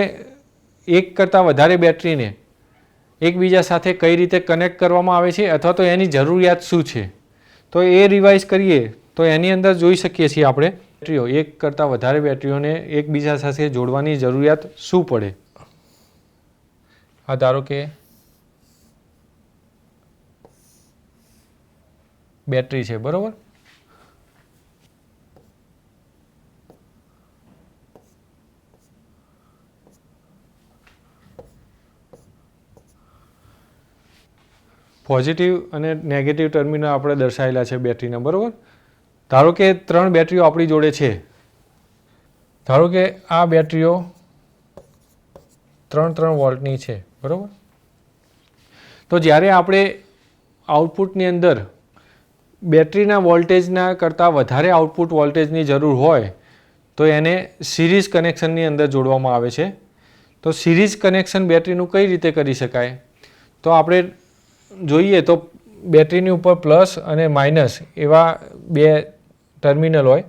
એક કરતાં વધારે બેટરીને એકબીજા સાથે કઈ રીતે કનેક્ટ કરવામાં આવે છે અથવા તો એની જરૂરિયાત શું છે તો એ રિવાઇઝ કરીએ તો એની અંદર જોઈ શકીએ છીએ આપણે બેટરીઓ એક કરતાં વધારે બેટરીઓને એકબીજા સાથે જોડવાની જરૂરિયાત શું પડે. આ ધારો કે બેટરી છે. બરાબર. પોઝિટિવ અને નેગેટિવ ટર્મિનલ આપણે દર્શાવેલા છે બેટરીના. બરાબર. ધારો કે 3 બેટરીઓ આપણી જોડે છે. ધારો કે આ બેટરીઓ 3 વોલ્ટની છે. બરાબર. તો જ્યારે આપણે આઉટપુટની અંદર બેટરીના વોલ્ટેજના કરતાં વધારે આઉટપુટ વોલ્ટેજની જરૂર હોય તો એને સિરીઝ કનેક્શનની અંદર જોડવામાં આવે છે. તો સિરીઝ કનેક્શન બેટરીનું કઈ રીતે કરી શકાય તો આપણે જોઈએ તો બેટરીની ઉપર પ્લસ અને માઇનસ એવા 2 ટર્મિનલ હોય.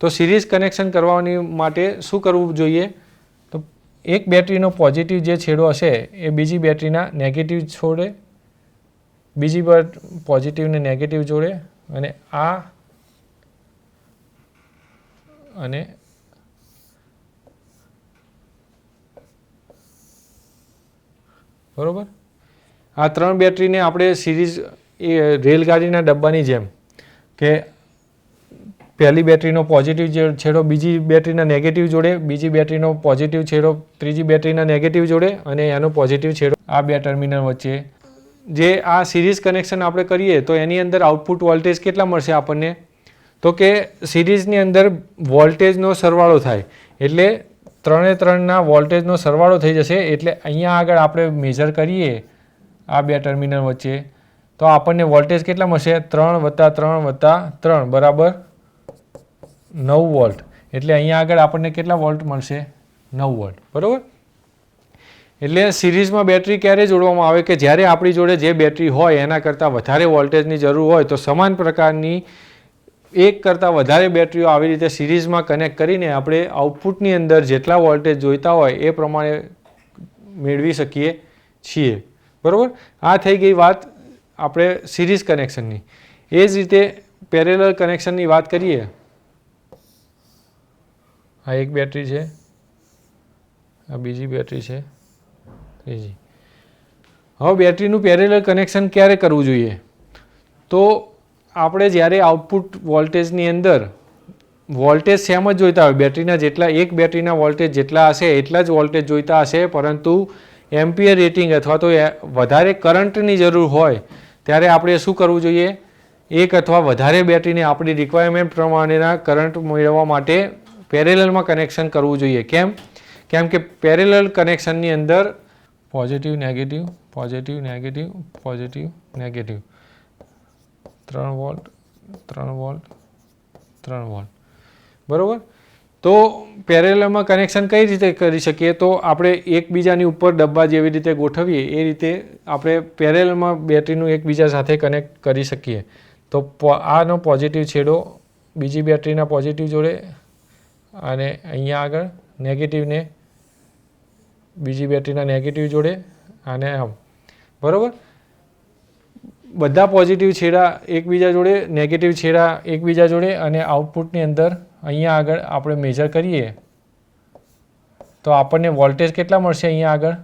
તો સિરીઝ કનેક્શન કરવાની માટે શું કરવું જોઈએ તો એક બેટરીનો પોઝિટિવ જે છેડો હશે એ બીજી બેટરીના નેગેટિવ છોડે, બીજી પોઝિટિવને નેગેટિવ જોડે અને આ અને બરાબર. આ 3 બેટરીને આપણે સિરીઝ એ રેલગાડીના ડબ્બાની જેમ કે પહેલી બેટરીનો પોઝિટિવ છેડો બીજી બેટરીના નેગેટિવ જોડે, બીજી બેટરીનો પોઝિટિવ છેડો ત્રીજી બેટરીના નેગેટિવ જોડે અને એનો પોઝિટિવ છેડો આ બે ટર્મિનલ વચ્ચે. જે આ સિરીઝ કનેક્શન આપણે કરીએ તો એની અંદર આઉટપુટ વોલ્ટેજ કેટલા મળશે આપણને? તો કે સિરીઝની અંદર વોલ્ટેજનો સરવાળો થાય એટલે ત્રણે ત્રણના વોલ્ટેજનો સરવાળો થઈ જશે. એટલે અહીંયા આગળ આપણે મેઝર કરીએ આ બે ટર્મિનલ વચ્ચે તો આપણને વોલ્ટેજ કેટલા મળશે? 3 + 3 + 3 બરાબર 9 વોલ્ટ. એટલે અહીંયા આગળ આપણને કેટલા વોલ્ટ મળશે? 9 વોલ્ટ. બરાબર. એટલે સિરીઝમાં બેટરી ક્યારે જોડવામાં આવે? કે જ્યારે આપણી જોડે જે બેટરી હોય એના કરતાં વધારે વોલ્ટેજની જરૂર હોય તો સમાન પ્રકારની એક કરતાં વધારે બેટરીઓ આવી રીતે સિરીઝમાં કનેક્ટ કરીને આપણે આઉટપુટની અંદર જેટલા વોલ્ટેજ જોઈતા હોય એ પ્રમાણે મેળવી શકીએ છીએ. બરાબર. આ થઈ ગઈ વાત આપણે સિરીઝ કનેક્શનની. એ જ રીતે પેરેલલ કનેક્શનની વાત કરીએ. આ એક બેટરી છે, આ બીજી બેટરી છે, ત્રીજી. હવે બેટરીનું પેરેલલ કનેક્શન ક્યારે કરવું જોઈએ? તો આપણે જ્યારે આઉટપુટ વોલ્ટેજની અંદર વોલ્ટેજ સેમ જ જોઈતા હોય, બેટરીના જેટલા એક બેટરીના વોલ્ટેજ જેટલા હશે એટલા જ વોલ્ટેજ જોઈતા હશે, પરંતુ એમ્પિયર રેટિંગ અથવા તો વધારે કરંટની જરૂર હોય ત્યારે આપણે શું કરવું જોઈએ? એક અથવા વધારે બેટરીને આપણી રિક્વાયરમેન્ટ પ્રમાણેના કરંટ મેળવવા માટે પેરેલલમાં કનેક્શન કરવું જોઈએ. કેમ કે પેરેલલ કનેક્શનની અંદર positive negative positive negative positive negative 3 volt 3 volt 3 volt. બરાબર. તો પેરેલલમાં કનેક્શન કઈ રીતે કરી શકીએ? તો આપણે એકબીજાની ઉપર ડબ્બા જેવી રીતે ગોઠવીએ એ રીતે આપણે પેરેલલમાં બેટરીનું એકબીજા સાથે કનેક્ટ કરી શકીએ. તો આનો પોઝિટિવ છેડો બીજી બેટરીના પોઝિટિવ જોડે અને અહીંયા આગળ નેગેટિવને બીજી બેટરીના નેગેટિવ જોડે અને આમ. બરાબર. બધા પોઝિટિવ છેડા એકબીજા જોડે, નેગેટિવ છેડા એકબીજા જોડે અને આઉટપુટની અંદર અહીંયા આગળ આપણે મેઝર કરીએ તો આપણને વોલ્ટેજ કેટલા મળશે? અહીંયા આગળ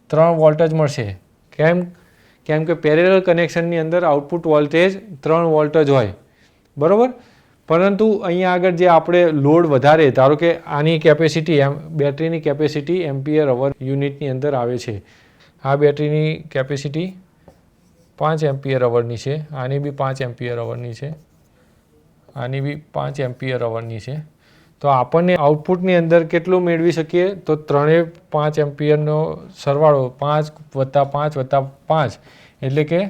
3 વોલ્ટ જ મળશે. કેમ કે પેરેલલ કનેક્શનની અંદર આઉટપુટ વોલ્ટેજ 3 વોલ્ટ જ હોય. બરાબર. પરંતુ અહીંયા આગળ જે આપણે લોડ વધારે, ધારો કે આની કેપેસિટી બેટરીની કેપેસિટી એમ્પિયર અવર યુનિટની અંદર આવે છે. આ બેટરીની કેપેસિટી 5 એમ્પિયર અવરની છે, આની બી 5 એમ્પિયર અવરની છે, આની બી 5 એમ્પિયર અવરની છે. તો આપણને આઉટપુટની અંદર કેટલું મેળવી શકીએ? તો 3 5 એમ્પિયરનો સરવાળો 5 + 5 + 5 એટલે કે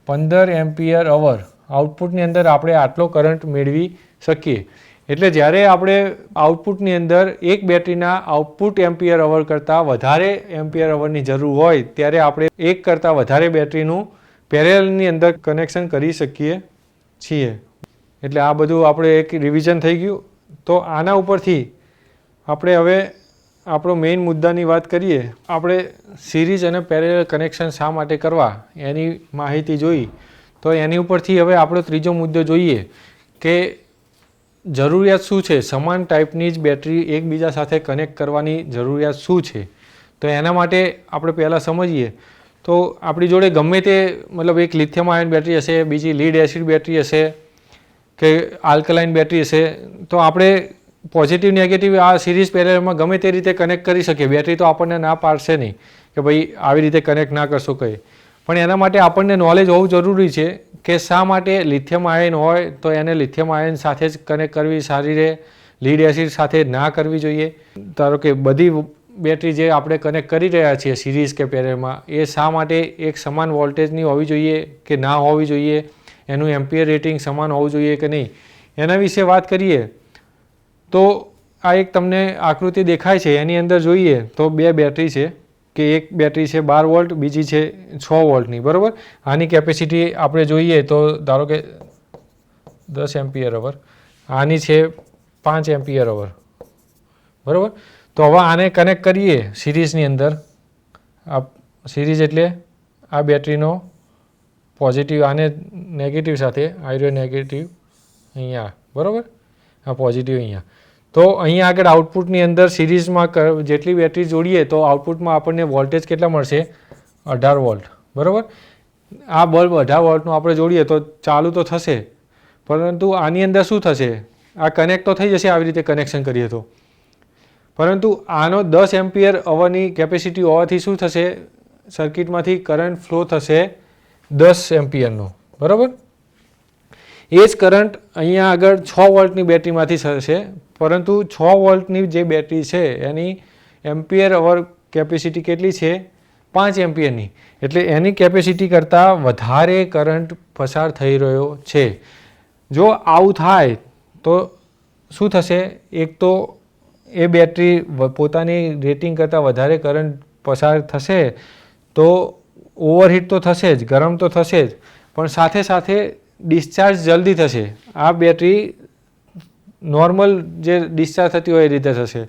15 એમ્પિયર અવર આઉટપુટની અંદર આપણે આટલો કરંટ મેળવી શકીએ. એટલે જ્યારે આપણે આઉટપુટની અંદર એક બેટરીના આઉટપુટ એમ્પિયર અવર કરતાં વધારે એમ્પિયર અવરની જરૂર હોય ત્યારે આપણે એક કરતાં વધારે બેટરીનું પેરેલલની અંદર કનેક્શન કરી શકીએ છીએ. એટલે આ બધું આપણે એક રિવિઝન થઈ ગયું. તો આના ઉપરથી આપણે હવે આપણો મેઇન મુદ્દાની વાત કરીએ. આપણે સિરીઝ અને પેરેલલ કનેક્શન શા માટે કરવા એની માહિતી જોઈ. તો એની ઉપરથી હવે આપણો ત્રીજો મુદ્દો જોઈએ કે જરૂરિયાત શું છે? સમાન ટાઈપની જ બેટરી એકબીજા સાથે કનેક્ટ કરવાની જરૂરિયાત શું છે? તો એના માટે આપણે પહેલાં સમજીએ. તો આપણી જોડે ગમે તે મતલબ એક લિથિયમ આયન બેટરી હશે, બીજી લીડ એસિડ બેટરી હશે કે આલ્કલાઇન બેટરી હશે. તો આપણે પોઝિટિવ નેગેટિવ આ સિરીઝ પેરેલલમાં ગમે તે રીતે કનેક્ટ કરી શકીએ. બેટરી તો આપણને ના પાડશે નહીં કે ભાઈ આવી રીતે કનેક્ટ ના કરશો કંઈ. પણ એના માટે આપણને નોલેજ હોવું જરૂરી છે કે શા માટે લિથિયમ આયન હોય તો એને લિથિયમ આયન સાથે જ કનેક્ટ કરવી સારી રહે, લીડ એસિડ સાથે ના કરવી જોઈએ. ધારો કે બધી બેટરી જે આપણે કનેક્ટ કરી રહ્યા છીએ સિરીઝ કે પેરેલલમાં એ શા માટે એક સમાન વોલ્ટેજની હોવી જોઈએ કે ના હોવી જોઈએ, એનું એમ્પિયર રેટિંગ સમાન હોવું જોઈએ કે નહીં, એના વિશે વાત કરીએ. તો આ એક તમને આકૃતિ દેખાય છે, એની અંદર જોઈએ તો બે બેટરી છે કે એક બેટરી છે 12 વોલ્ટ, બીજી છે 6 વોલ્ટની. બરાબર. આની કેપેસિટી આપણે જોઈએ તો ધારો કે 10 એમ્પિયર અવર, આની છે 5 એમ્પિયર અવર. બરાબર. તો હવે આને કનેક્ટ કરીએ સિરીઝની અંદર. આ સિરીઝ એટલે આ બેટરીનો પોઝિટિવ આને નેગેટિવ સાથે, આયરો નેગેટિવ અહીંયા. બરાબર. આ પોઝિટિવ અહીંયા. તો અહીંયા આગળ આઉટપુટની અંદર સિરીઝમાં જેટલી બેટરી જોડીએ તો આઉટપુટમાં આપણને વોલ્ટેજ કેટલા મળશે? 18 વોલ્ટ. બરાબર. આ બલ્બ 18 વોલ્ટનું આપણે જોડીએ તો ચાલુ તો થશે, પરંતુ આની અંદર શું થશે, આ કનેક્ટ તો થઈ જશે આવી રીતે કનેક્શન કરીએ તો, પરંતુ આનો 10 એમ્પિયર અવરની કેપેસિટી હોવાથી શું થશે, સર્કિટમાંથી કરંટ ફ્લો થશે 10 એમ્પિયરનો, બરાબર. એ જ કરંટ અહીંયા આગળ 6 વોલ્ટની બેટરીમાંથી થશે, પરંતુ 6 વોલ્ટની જે બેટરી છે એની એમ્પિયર અવર કેપેસિટી કેટલી છે, 5 એમ્પિયરની, એટલે એની કેપેસિટી કરતાં વધારે કરંટ પસાર થઈ રહ્યો છે. જો આવું થાય તો શું થશે, એક તો એ બેટરી પોતાની રેટિંગ કરતાં વધારે કરંટ પસાર થશે તો ઓવરહીટ તો થશે જ, ગરમ તો થશે જ, પણ સાથે સાથે ડિસ્ચાર્જ જલ્દી થશે. આ બેટરી નોર્મલ જે ડિસ્ચાર્જ થતી હોય એ રીતે થશે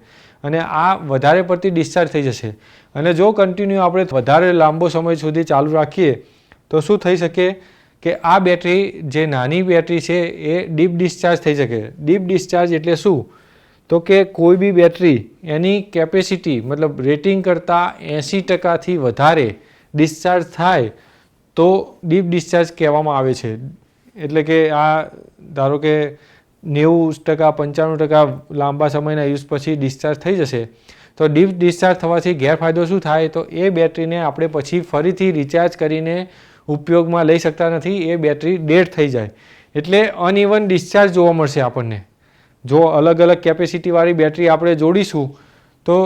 અને આ વધારે પડતી ડિસ્ચાર્જ થઈ જશે. અને જો કન્ટિન્યુ આપણે વધારે લાંબો સમય સુધી ચાલુ રાખીએ તો શું થઈ શકે કે આ બેટરી જે નાની બેટરી છે એ ડીપ ડિસ્ચાર્જ થઈ શકે. ડીપ ડિસ્ચાર્જ એટલે શું, તો કે કોઈ બી બેટરી એની કેપેસિટી મતલબ રેટિંગ કરતાં 80%થી વધારે ડિસ્ચાર્જ થાય તો ડીપ ડિસ્ચાર્જ કહેવામાં આવે છે. એટલે કે આ ધારો કે 90% 95% લાંબા સમયના યુઝ પછી ડિસ્ચાર્જ થઈ જશે, તો ડીપ ડિસ્ચાર્જ થવાથી ગેરફાયદો શું થાય, તો એ બેટરીને આપણે પછી ફરીથી રિચાર્જ કરીને ઉપયોગમાં લઈ શકતા નથી, એ બેટરી ડેડ થઈ જાય. એટલે અનઇવન ડિસ્ચાર્જ જોવા મળશે આપણને. જો અલગ અલગ કેપેસિટીવાળી બેટરી આપણે જોડીશું તો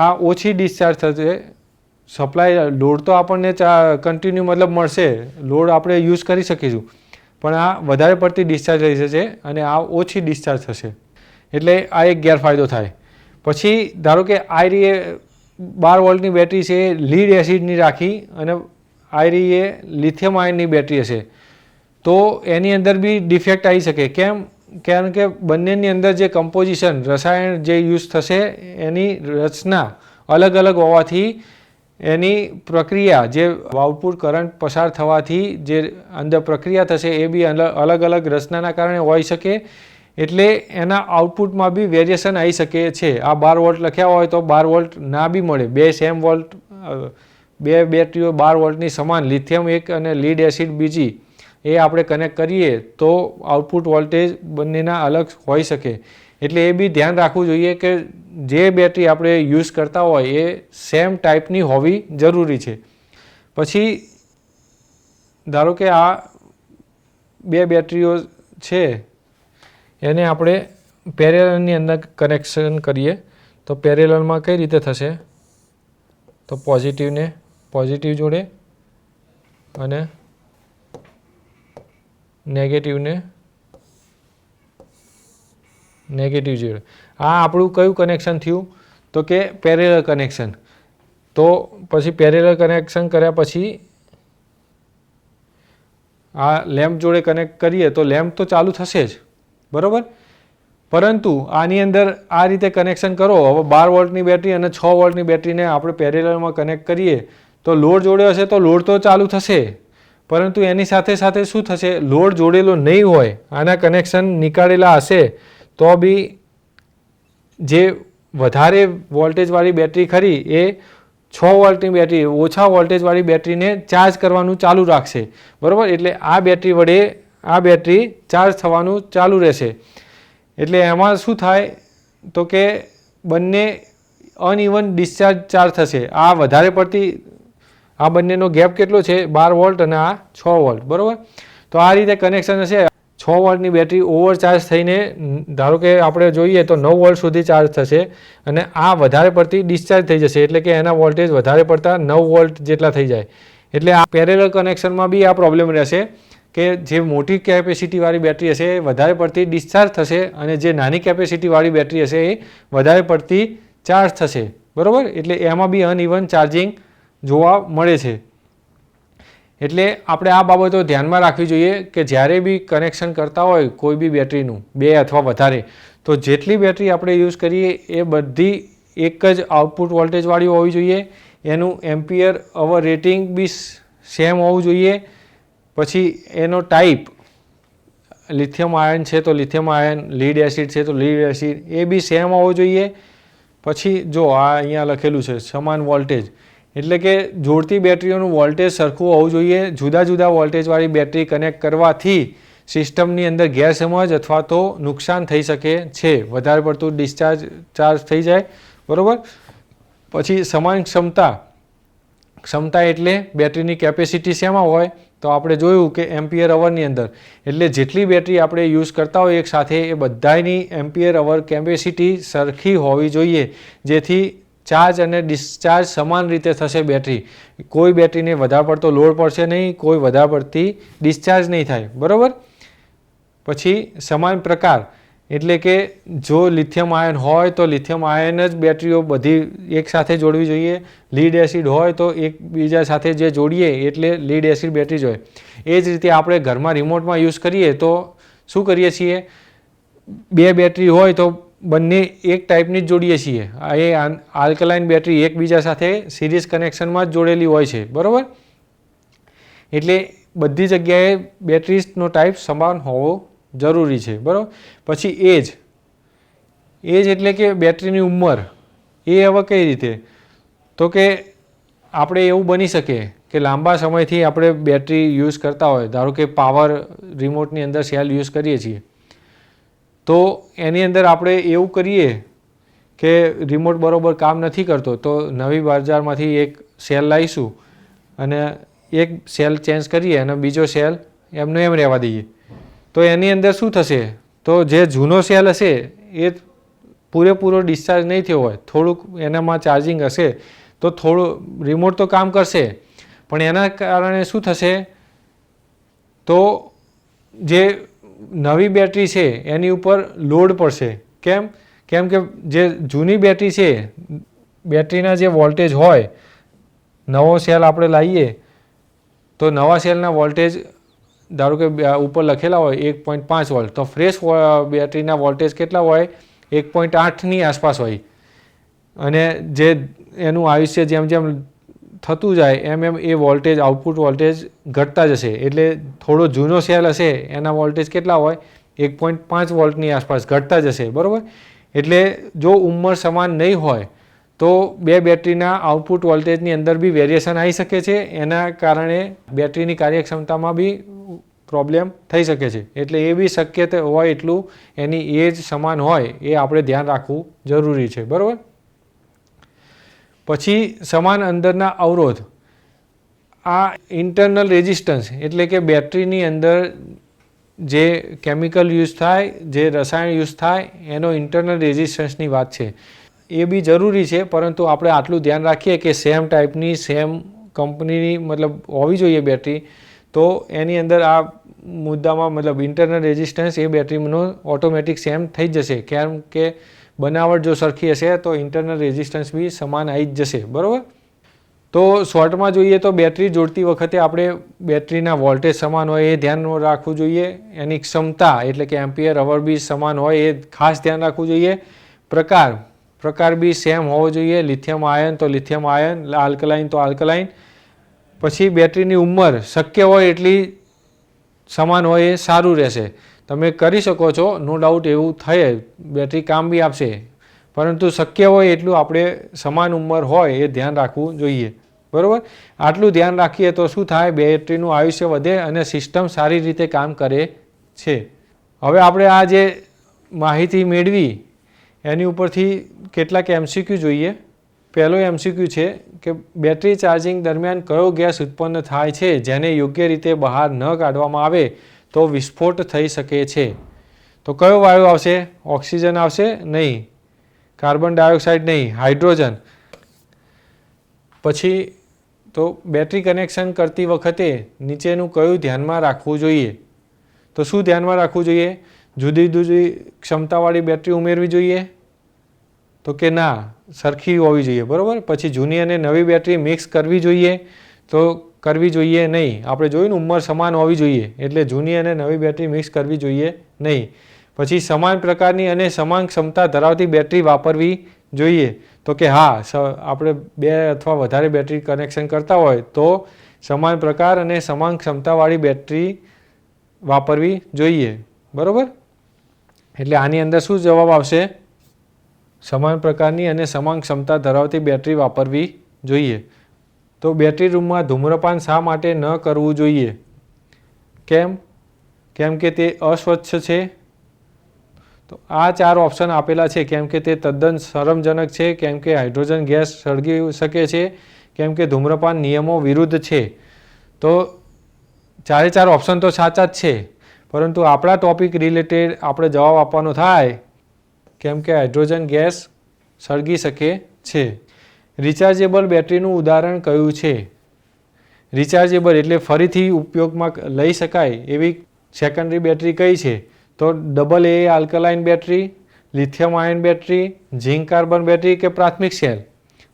આ ઓછી ડિસ્ચાર્જ થશે. સપ્લાય લોડ તો આપણને કન્ટિન્યુ મતલબ મળશે, લોડ આપણે યુઝ કરી શકીશું, પણ આ વધારે પડતી ડિસ્ચાર્જ થઈ જશે અને આ ઓછી ડિસ્ચાર્જ થશે. એટલે આ એક ગેરફાયદો થાય. પછી ધારો કે આયરી 12 વોલ્ટની બેટરી છે, લીડ એસિડની રાખી અને આયરી એ લિથિયમ આયનની બેટરી હશે તો એની અંદર બી ડિફેક્ટ આવી શકે. કેમ, કારણ કે બંનેની અંદર જે કમ્પોઝિશન રસાયણ જે યુઝ થશે એની રચના અલગ અલગ હોવાથી એની પ્રક્રિયા જે આઉટપુટ કરંટ પસાર થવાથી જે અંદર પ્રક્રિયા થશે એ બી અલગ અલગ રચનાના કારણે હોઈ શકે. એટલે એના આઉટપુટમાં બી વેરિએશન આવી શકે છે. આ 12 વોલ્ટ લખ્યા હોય તો 12 વોલ્ટ ના બી મળે. બે સેમ વોલ્ટ, બે બેટરીઓ 12 વોલ્ટની સમાન, લિથિયમ એક અને લીડ એસિડ બીજી, એ આપણે કનેક્ટ કરીએ તો આઉટપુટ વોલ્ટેજ બંનેના અલગ હોઈ શકે. એટલે એ બી ધ્યાન રાખવું જોઈએ કે જે બેટરી આપણે યુઝ કરતા હોય એ સેમ ટાઈપની હોવી જરૂરી છે. પછી ધારો કે આ બે બેટરીઓ છે એને આપણે પેરેલલની અંદર કનેક્શન કરીએ તો પેરેલલમાં કઈ રીતે થશે, તો પોઝિટિવને પોઝિટિવ જોડે અને નેગેટિવને નેગેટિવ જોડે. આ આપણું કયું કનેક્શન થયું, તો કે પેરેલલ કનેક્શન. તો પછી પેરેલલ કનેક્શન કર્યા પછી આ લેમ્પ જોડે કનેક્ટ કરીએ તો લેમ્પ તો ચાલુ થશે જ, બરાબર. પરંતુ આની અંદર આ રીતે કનેક્શન કરો. હવે 12 વોલ્ટની બેટરી અને 6 વોલ્ટની બેટરીને આપણે પેરેલલમાં કનેક્ટ કરીએ તો લોડ જોડ્યો હશે તો લોડ તો ચાલુ થશે, પરંતુ એની સાથે સાથે શું થશે, લોડ જોડેલો નહીં હોય, આના કનેક્શન નીકાળેલા હશે તો બી જે વધારે વોલ્ટેજવાળી બેટરી ખરી એ 6 વોલ્ટની બેટરી ઓછા વોલ્ટેજવાળી બેટરીને ચાર્જ કરવાનું ચાલુ રાખશે, બરાબર. એટલે આ બેટરી વડે આ બેટરી ચાર્જ થવાનું ચાલુ રહેશે. એટલે એમાં શું થાય તો કે બંને અનઇવન ડિસ્ચાર્જ ચાર્જ થશે. આ વધારે પડતી, આ બંનેનો ગેપ કેટલો છે, 12 વોલ્ટ અને આ 6 વોલ્ટ, બરાબર. તો આ રીતે કનેક્શન હશે. 6 વોલ્ટની બેટરી ઓવરચાર્જ થઈને ધારો કે આપણે જોઈએ તો 9 વોલ્ટ સુધી ચાર્જ થશે અને આ વધારે પડતી ડિસ્ચાર્જ થઈ જશે, એટલે કે એના વોલ્ટેજ વધારે પડતા 9 વોલ્ટ જેટલા થઈ જાય. એટલે આ પેરેલલ કનેક્શનમાં બી આ પ્રોબ્લેમ રહેશે કે જે મોટી કેપેસિટીવાળી બેટરી હશે એ વધારે પડતી ડિસ્ચાર્જ થશે અને જે નાની કેપેસિટીવાળી બેટરી હશે એ વધારે પડતી ચાર્જ થશે, બરાબર. એટલે એમાં બી અનઇવન ચાર્જિંગ જોવા મળે છે. એટલે આપણે આ બાબતો ધ્યાનમાં રાખવી જોઈએ કે જ્યારે બી કનેક્શન કરતા હોય કોઈ બી બેટરીનું, બે અથવા વધારે, તો જેટલી બેટરી આપણે યુઝ કરીએ એ બધી એક જ આઉટપુટ વોલ્ટેજવાળી હોવી જોઈએ. એનું એમ્પિયર અવર રેટિંગ બી સેમ હોવું જોઈએ. પછી એનો ટાઈપ, લિથિયમ આયન છે તો લિથિયમ આયન, લીડ એસિડ છે તો લીડ એસિડ, એ બી સેમ હોવો જોઈએ. પછી જો આ અહીંયા લખેલું છે સમાન વોલ્ટેજ, એટલે કે જોડતી બેટરીઓનું વોલ્ટેજ સરખું હોવું જોઈએ. જુદા જુદા વોલ્ટેજવાળી બેટરી કનેક્ટ કરવાથી સિસ્ટમની અંદર ગેરસમજ અથવા તો નુકસાન થઈ શકે છે, વધારે પડતું ચાર્જ થઈ જાય, બરાબર. પછી સમાન ક્ષમતા એટલે બેટરીની કેપેસિટી શેમાં હોય તો આપણે જોયું કે એમ્પિયર અવરની અંદર, એટલે જેટલી બેટરી આપણે યુઝ કરતા હોય એક સાથે એ બધાની એમ્પિયર અવર કેપેસિટી સરખી હોવી જોઈએ, જેથી ચાર્જ અને ડિસ્ચાર્જ સમાન રીતે થશે. બેટરી કોઈ બેટરીને વધારે પડતો લોડ પડશે નહીં, કોઈ વધારે પડતી ડિસ્ચાર્જ નહીં થાય, બરાબર. પછી સમાન પ્રકાર એટલે કે જો લિથિયમ આયન હોય તો લિથિયમ આયન જ બેટરીઓ બધી એક સાથે જોડવી જોઈએ. લીડ એસિડ હોય તો એકબીજા સાથે જે જોડીએ એટલે લીડ એસિડ બેટરી જ હોય. એ જ રીતે આપણે ઘરમાં રિમોટમાં યુઝ કરીએ તો શું કરીએ છીએ, બે બેટરી હોય તો બંને એક ટાઈપની જ જોડીએ છીએ. એ આલ્કલાઇન બેટરી એકબીજા સાથે સિરીઝ કનેક્શનમાં જ જોડેલી હોય છે, બરાબર. એટલે બધી જગ્યાએ બેટરીનો ટાઈપ સમાન હોવો જરૂરી છે, બરાબર. પછી એજ એટલે કે બેટરીની ઉંમર. એ હવે કઈ રીતે, તો કે આપણે એવું બની શકે કે લાંબા સમયથી આપણે બેટરી યુઝ કરતા હોય, ધારો કે પાવર રિમોટની અંદર સેલ યુઝ કરીએ છીએ, તો એની અંદર આપણે એવું કરીએ કે રિમોટ બરાબર કામ નથી કરતો, તો નવી બજારમાંથી એક સેલ લાવીશું અને એક સેલ ચેન્જ કરીએ અને બીજો સેલ એમને એમ રહેવા દઈએ, તો એની અંદર શું થશે, તો જે જૂનો સેલ હશે એ પૂરેપૂરો ડિસ્ચાર્જ નહીં થયો હોય, થોડુંક એનામાં ચાર્જિંગ હશે તો થોડું રિમોટ તો કામ કરશે, પણ એના કારણે શું થશે, તો જે નવી બેટરી છે એની ઉપર લોડ પડશે. કેમ કે જે જૂની બેટરી છે, બેટરીના જે વોલ્ટેજ હોય, નવો સેલ આપણે લાવીએ તો નવા સેલના વોલ્ટેજ ધારો કે ઉપર લખેલા હોય 1.5 વોલ્ટ, તો ફ્રેશ બેટરીના વોલ્ટેજ કેટલા હોય, 1.8ની આસપાસ હોય. અને જે એનું આયુષ્ય જેમ જેમ થતું જાય એમ એમ એ વોલ્ટેજ, આઉટપુટ વોલ્ટેજ ઘટતા જશે. એટલે થોડો જૂનો સેલ હશે એના વોલ્ટેજ કેટલા હોય, 1.5 વોલ્ટની આસપાસ ઘટતા જશે, બરાબર. એટલે જો ઉંમર સમાન નહીં હોય તો બે બેટરીના આઉટપુટ વોલ્ટેજની અંદર બી વેરિએશન આવી શકે છે. એના કારણે બેટરીની કાર્યક્ષમતામાં બી પ્રોબ્લેમ થઈ શકે છે. એટલે એ બી શક્ય હોય એટલું એની એજ સમાન હોય એ આપણે ધ્યાન રાખવું જરૂરી છે, બરાબર. પછી સમાન અંદરના અવરોધ. આ ઇન્ટરનલ રેઝિસ્ટન્સ એટલે કે બેટરીની અંદર જે કેમિકલ યુઝ થાય, જે રસાયણ યુઝ થાય, એનો ઇન્ટરનલ રેઝિસ્ટન્સની વાત છે. એ બી જરૂરી છે, પરંતુ આપણે આટલું ધ્યાન રાખીએ કે સેમ ટાઈપની, સેમ કંપનીની મતલબ હોવી જોઈએ બેટરી, તો એની અંદર આ મુદ્દામાં મતલબ ઇન્ટરનલ રેઝિસ્ટન્સ એ બેટરીનો ઓટોમેટિક સેમ થઈ જ જશે. કેમ કે બનાવટ જો સરખી હશે તો ઇન્ટરનલ રેઝિસ્ટન્સ બી સમાન આવી જ જશે, બરાબર. તો શોર્ટમાં જોઈએ તો બેટરી જોડતી વખતે આપણે બેટરીના વોલ્ટેજ સમાન હોય એ ધ્યાન રાખવું જોઈએ. એની ક્ષમતા એટલે કે એમ્પિયર અવર બી સમાન હોય એ ખાસ ધ્યાન રાખવું જોઈએ. પ્રકાર બી સેમ હોવો જોઈએ. લિથિયમ આયન તો લિથિયમ આયન, આલ્કલાઇન તો આલ્કલાઇન. પછી બેટરીની ઉંમર શક્ય હોય એટલી સમાન હોય એ સારું રહેશે. તમે કરી શકો છો, નો ડાઉટ, એવું થાય, બેટરી કામ બી આપશે, પરંતુ શક્ય હોય એટલું આપણે સમાન ઉંમર હોય એ ધ્યાન રાખવું જોઈએ, બરાબર. આટલું ધ્યાન રાખીએ તો શું થાય, બેટરીનું આયુષ્ય વધે અને સિસ્ટમ સારી રીતે કામ કરે છે. હવે આપણે આ જે માહિતી મેળવી એની ઉપરથી કેટલાક MCQ જોઈએ. પહેલો MCQ છે કે બેટરી ચાર્જિંગ દરમિયાન કયો ગેસ ઉત્પન્ન થાય છે જેને યોગ્ય રીતે બહાર ન કાઢવામાં આવે તો વિસ્ફોટ થઈ શકે છે. તો કયો વાયુ આવશે, ઓક્સિજન આવશે નહીં, કાર્બન ડાયોક્સાઇડ નહીં, હાઇડ્રોજન. પછી તો બેટરી કનેક્શન કરતી વખતે નીચેનું કયું ધ્યાનમાં રાખવું જોઈએ. તો શું ધ્યાનમાં રાખવું જોઈએ, જુદી જુદી ક્ષમતાવાળી બેટરી ઉમેરવી જોઈએ તો કે ના, સરખી હોવી જોઈએ, બરાબર. પછી જૂની અને નવી બેટરી મિક્સ કરવી જોઈએ તો કરવી જોઈએ નહીં. આપણે જોયું ને, ઉંમર સમાન હોવી જોઈએ, એટલે જૂની અને નવી બેટરી મિક્સ કરવી જોઈએ નહીં. પછી સમાન પ્રકારની અને સમાન ક્ષમતા ધરાવતી બેટરી વાપરવી જોઈએ તો કે હા, આપણે બે અથવા વધારે બેટરી કનેક્શન કરતા હોય તો સમાન પ્રકાર અને સમાન ક્ષમતાવાળી બેટરી વાપરવી જોઈએ, બરાબર. એટલે આની અંદર શું જવાબ આવશે, સમાન પ્રકારની અને સમાન ક્ષમતા ધરાવતી બેટરી વાપરવી જોઈએ. તો બેટરી રૂમમાં ધૂમ્રપાન શા માટે ન કરવું જોઈએ, કેમ, કેમ કે તે અસ્વચ્છ છે. તો આ 4 ઓપ્શન આપેલા છે કેમ કે તે તદ્દન શરમજનક છે, કેમ કે હાઇડ્રોજન ગેસ સળગી શકે છે, કેમ કે ધૂમ્રપાન નિયમો વિરુદ્ધ છે. તો 4 ઓપ્શન તો સાચા જ છે, પરંતુ આપણા ટોપિક રિલેટેડ આપણે જવાબ આપવાનો થાય કેમ કે હાઇડ્રોજન ગેસ સળગી શકે છે. રિચાર્જેબલ બેટરીનું ઉદાહરણ કયું છે? રિચાર્જેબલ એટલે ફરીથી ઉપયોગમાં લઈ શકાય એવી સેકન્ડરી બેટરી કઈ છે? તો AA alkaline battery, lithium ion battery, zinc carbon battery કે પ્રાથમિક સેલ.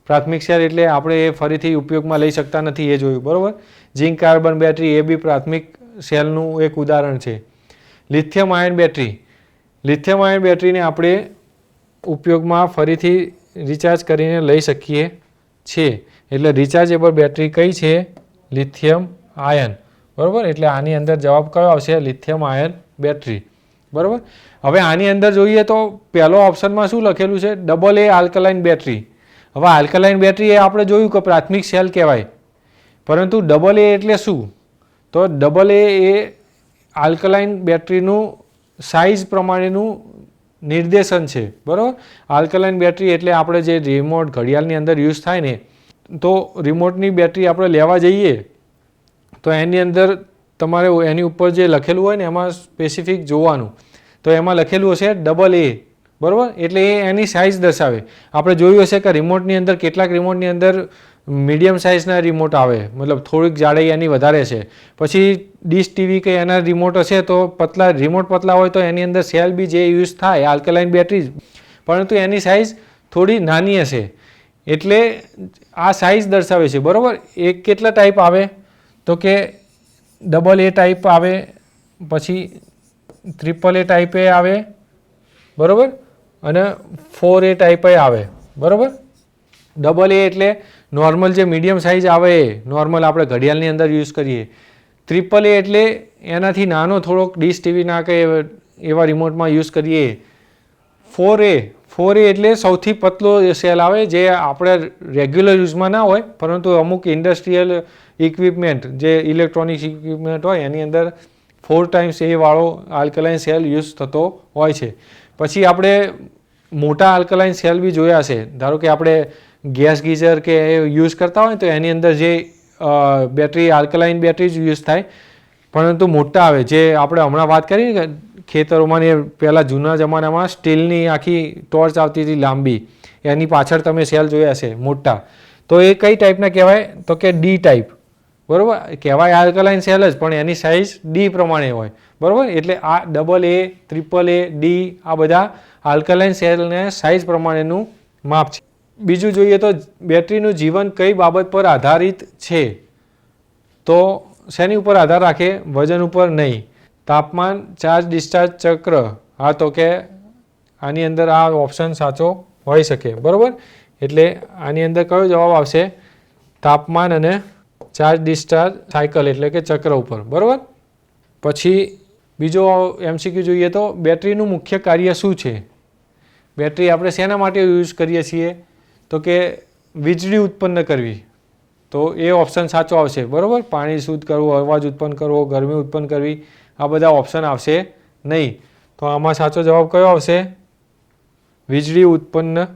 પ્રાથમિક સેલ એટલે આપણે એ ફરીથી ઉપયોગમાં લઈ શકતા નથી એ જોયું, બરાબર. ઝિંક કાર્બન બેટરી એ બી પ્રાથમિક સેલનું એક ઉદાહરણ છે. Lithium ion battery, lithium ion બેટરીને આપણે ઉપયોગમાં ફરીથી રિચાર્જ કરીને લઈ શકીએ છીએ. એટલે રિચાર્જેબલ બેટરી કઈ છે? લિથિયમ આયન, બરાબર. એટલે આની અંદર જવાબ કયો આવશે? લિથિયમ આયન બેટરી, બરાબર. હવે આની અંદર જોઈએ તો પહેલો ઓપ્શનમાં શું લખેલું છે? AA alkaline battery. હવે આલ્કલાઇન બેટરી એ આપણે જોયું કે પ્રાથમિક સેલ કહેવાય, પરંતુ AA એટલે શું? તો AA એ આલ્કલાઇન બેટરીનું સાઇઝ પ્રમાણેનું નિર્દેશન છે, બરાબર. આલ્કલાઇન બેટરી એટલે આપણે જે રિમોટ ઘડિયાળની અંદર યુઝ થાય ને, તો રિમોટની બેટરી આપણે લેવા જઈએ તો એની અંદર તમારે એની ઉપર જે લખેલું હોય ને એમાં સ્પેસિફિક જોવાનું. તો એમાં લખેલું હશે AA, બરાબર. એટલે એ એની સાઇઝ દર્શાવે. આપણે જોયું હશે કે રિમોટની અંદર કેટલાક રિમોટની અંદર મીડિયમ સાઇઝના રિમોટ આવે, મતલબ થોડીક જાડાઈ એની વધારે છે. પછી ડીશ ટીવી કે એના રિમોટ હશે તો રિમોટ પતલા હોય તો એની અંદર સેલ બી જે યુઝ થાય આલ્કલાઇન બેટરી, પરંતુ એની સાઇઝ થોડી નાની હશે. એટલે આ સાઇઝ દર્શાવે છે, બરાબર. એ કેટલા ટાઈપ આવે? તો કે AA ટાઈપ આવે, પછી AAA ટાઈપે આવે, બરાબર, અને 4A ટાઈપે આવે, બરાબર. AA એટલે નોર્મલ જે મીડિયમ સાઇઝ આવે એ નોર્મલ આપણે ઘડિયાળની અંદર યુઝ કરીએ. AAA એટલે એનાથી નાનો થોડોક ડીશ ટીવીના કે એવા રિમોટમાં યુઝ કરીએ. 4A એટલે સૌથી પતલો સેલ આવે જે આપણે રેગ્યુલર યુઝમાં ના હોય, પરંતુ અમુક ઇન્ડસ્ટ્રીયલ ઇક્વિપમેન્ટ જે ઇલેક્ટ્રોનિક્સ ઇક્વિપમેન્ટ હોય એની અંદર 4 times A વાળો આલ્કલાઇન સેલ યુઝ થતો હોય છે. પછી આપણે મોટા આલ્કલાઇન સેલ બી જોયા છે. ધારો કે આપણે ગેસ ગીઝર કે યુઝ કરતા હોય તો એની અંદર જે બેટરી આલ્કલાઇન બેટરી જ યુઝ થાય, પરંતુ મોટા આવે જે આપણે હમણાં વાત કરી કે ખેતરોમાં ને પહેલાં જૂના જમાનામાં સ્ટીલની આખી ટોર્ચ આવતી હતી લાંબી, એની પાછળ તમે સેલ જોયા છે મોટા. તો એ કઈ ટાઈપના કહેવાય? તો કે D ટાઈપ, બરાબર. કહેવાય આલ્કલાઇન સેલ જ પણ એની સાઇઝ D પ્રમાણે હોય, બરાબર. એટલે આ AA, AAA, D આ બધા આલ્કલાઇન સેલને સાઇઝ પ્રમાણેનું માપ છે. બીજું જોઈએ તો બેટરીનું જીવન કઈ બાબત પર આધારિત છે? તો શેની ઉપર આધાર રાખે? વજન ઉપર નહીં. તાપમાન, ચાર્જ ડિસ્ચાર્જ ચક્ર. હા, તો કે આની અંદર આ ઓપ્શન સાચો હોઈ શકે, બરાબર. એટલે આની અંદર કયો જવાબ આવશે? તાપમાન અને ચાર્જ ડિસ્ચાર્જ સાયકલ એટલે કે ચક્ર ઉપર, બરાબર. પછી બીજો MCQ જોઈએ તો બેટરીનું મુખ્ય કાર્ય શું છે? બેટરી આપણે શેના માટે યુઝ કરીએ છીએ? તો કે વીજળી ઉત્પન્ન કરવી. તો એ ઓપ્શન સાચો આવશે, બરાબર. પાણી શુદ્ધ કરવું, અવાજ ઉત્પન્ન કરવો, ગરમી ઉત્પન્ન કરવી, આ બધા ઓપ્શન આવશે નહીં. તો આમાં સાચો જવાબ કયો આવશે? વીજળી ઉત્પન્ન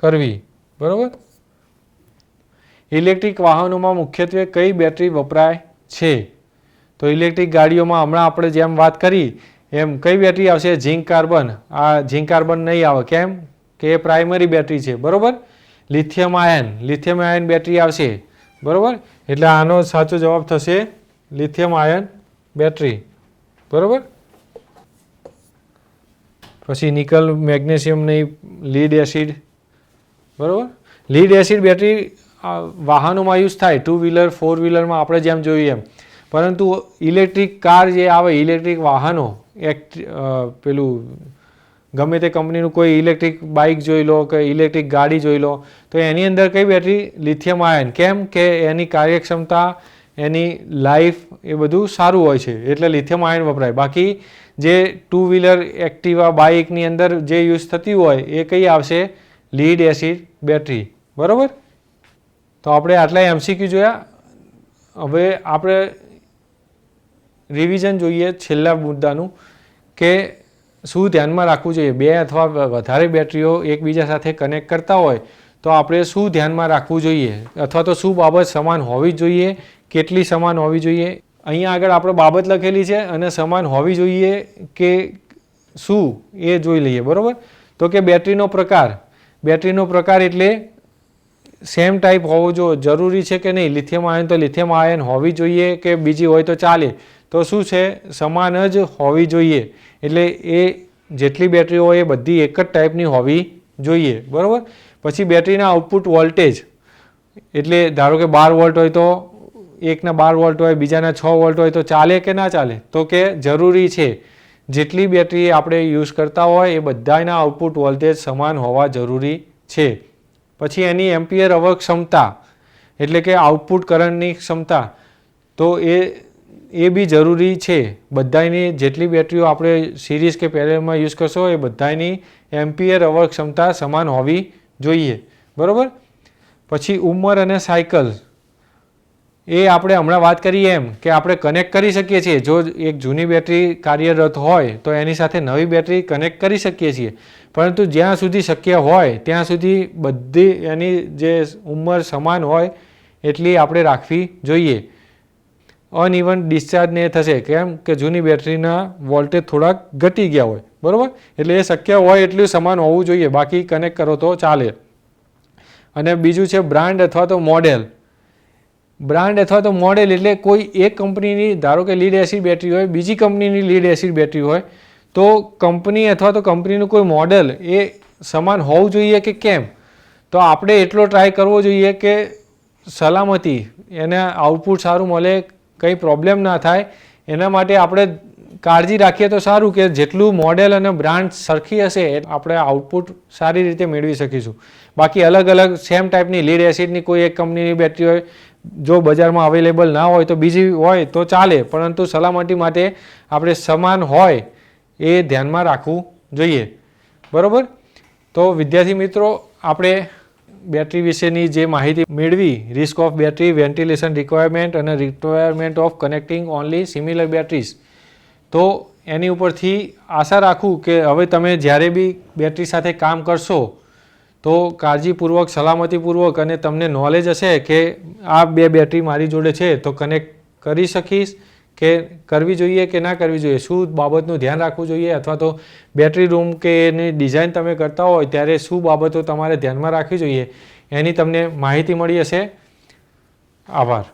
કરવી, બરાબર. ઇલેક્ટ્રિક વાહનોમાં મુખ્યત્વે કઈ બેટરી વપરાય છે? તો ઇલેક્ટ્રિક ગાડીઓમાં હમણાં આપણે જેમ વાત કરી એમ કઈ બેટરી આવશે? Zinc carbon. આ ઝિંક કાર્બન નહીં આવે, કેમ કે એ પ્રાઇમરી બેટરી છે, બરાબર. લિથિયમ આયન બેટરી આવશે, બરાબર. એટલે આનો સાચો જવાબ થશે લિથિયમ આયન બેટરી, બરાબર. પછી નિકલ, મેગ્નેશિયમ નહીં, લીડ એસિડ, બરાબર. લીડ એસિડ બેટરી વાહનોમાં યુઝ થાય, 2 વ્હીલર 4 વ્હીલરમાં આપણે જેમ જોઈએ એમ. પરંતુ ઇલેક્ટ્રિક કાર જે આવે, ઇલેક્ટ્રિક વાહનો, પેલું ગમે તે કંપનીનું કોઈ ઇલેક્ટ્રિક બાઇક જોઈ લો કે ઇલેક્ટ્રિક ગાડી જોઈ લો, તો એની અંદર કઈ બેટરી? Lithium ion. કેમ કે એની કાર્યક્ષમતા, એની લાઈફ એ બધું સારું હોય છે, એટલે લિથિયમ આયન વપરાય. બાકી જે 2 વ્હીલર એક્ટિવા બાઇકની અંદર જે યુઝ થતી હોય એ કઈ આવશે? લીડ એસિડ બેટરી, બરાબર. તો આપણે આટલા MCQ જોયા. હવે આપણે રિવિઝન જોઈએ છેલ્લા મુદ્દાનું કે શું ધ્યાનમાં રાખવું જોઈએ. 2 અથવા વધારે બેટરીઓ એકબીજા સાથે કનેક્ટ કરતા હોય તો આપણે શું ધ્યાનમાં રાખવું જોઈએ અથવા તો શું બાબત સમાન હોવી જોઈએ, કેટલી સમાન હોવી જોઈએ. અહીંયા આગળ આપણે બાબત લખેલી છે અને સમાન હોવી જોઈએ કે શું એ જોઈ લઈએ. બરાબર. તો કે બેટરીનો પ્રકાર એટલે સેમ ટાઈપ હોવો જરૂરી છે કે નહીં. લિથિયમ આયન તો લિથિયમ આયન હોવી જોઈએ કે બીજી હોય તો ચાલે. તો શું છે, સમાન જ હોવી જોઈએ. એટલે એ જેટલી બેટરીઓ હોય એ બધી એક જ ટાઈપની હોવી જોઈએ. બરાબર. પછી બેટરીના આઉટપુટ વોલ્ટેજ એટલે ધારો કે 12 વોલ્ટ હોય તો એકના 12 વોલ્ટ હોય, બીજાના 6 વોલ્ટ હોય તો ચાલે કે ના ચાલે. તો કે જરૂરી છે જેટલી બેટરી આપણે યુઝ કરતા હોય એ બધાના આઉટપુટ વોલ્ટેજ સમાન હોવા જરૂરી છે. પછી એની એમ્પિયર અવર ક્ષમતા એટલે કે આઉટપુટ કરંટની ક્ષમતા તો એ બી જરૂરી છે. બધાની જેટલી બેટરીઓ આપણે સિરીઝ કે પેરેલલમાં યુઝ કરશો એ બધાની એમ્પિયર અવર ક્ષમતા સમાન હોવી જોઈએ. બરાબર. પછી ઉંમર અને સાયકલ એ આપણે હમણાં વાત કરીએ એમ કે આપણે કનેક્ટ કરી શકીએ છીએ. જો એક જૂની બેટરી કાર્યરત હોય તો એની સાથે નવી બેટરી કનેક્ટ કરી શકીએ છીએ, પરંતુ જ્યાં સુધી શક્ય હોય ત્યાં સુધી બધી એની જે ઉંમર સમાન હોય એટલી આપણે રાખવી જોઈએ. અનઇવન ડિસ્ચાર્જને થશે કેમ કે જૂની બેટરીના વોલ્ટેજ થોડાક ઘટી ગયા હોય. બરાબર. એટલે એ શક્ય હોય એટલું સમાન હોવું જોઈએ, બાકી કનેક્ટ કરો તો ચાલે. અને બીજું છે બ્રાન્ડ અથવા તો મોડેલ. બ્રાન્ડ અથવા તો મોડેલ એટલે કોઈ એક કંપનીની ધારો કે લીડ એસિડ બેટરી હોય, બીજી કંપનીની લીડ એસિડ બેટરી હોય તો કંપની અથવા તો કંપનીનું કોઈ મોડેલ એ સમાન હોવું જોઈએ કે કેમ. તો આપણે એટલો ટ્રાય કરવો જોઈએ કે સલામતી એને આઉટપુટ સારું મળે, કંઈ પ્રોબ્લેમ ના થાય. એના માટે આપણે કાળજી રાખીએ તો સારું કે જેટલું મોડેલ અને બ્રાન્ડ સરખી હશે આપણે આઉટપુટ સારી રીતે મેળવી શકીશું. બાકી અલગ અલગ સેમ ટાઈપની લીડ એસિડની કોઈ એક કંપનીની બેટરી હોય, જો બજારમાં અવેલેબલ ના હોય તો બીજી હોય તો ચાલે, પરંતુ સલામતી માટે આપણે સમાન હોય એ ધ્યાનમાં રાખવું જોઈએ. બરાબર. તો વિદ્યાર્થી મિત્રો, આપણે બેટરી વિશેની જે માહિતી મેળવી, risk of battery, ventilation requirement અને requirement of connecting only similar batteries, તો એની ઉપરથી આશા રાખું કે હવે તમે જ્યારે બી બેટરી સાથે કામ કરશો તો કાળજીપૂર્વક, સલામતીપૂર્વક અને તમને નોલેજ હશે કે આ 2 બેટરી મારી જોડે છે તો કનેક્ટ કરી શકીશ કે કરવી જોઈએ કે ના કરવી જોઈએ, શું બાબતનું ધ્યાન રાખવું જોઈએ, અથવા તો બેટરી રૂમ કે એની ડિઝાઇન તમે કરતા હોય ત્યારે શું બાબતો તમારે ધ્યાનમાં રાખવી જોઈએ એની તમને માહિતી મળી હશે. આભાર.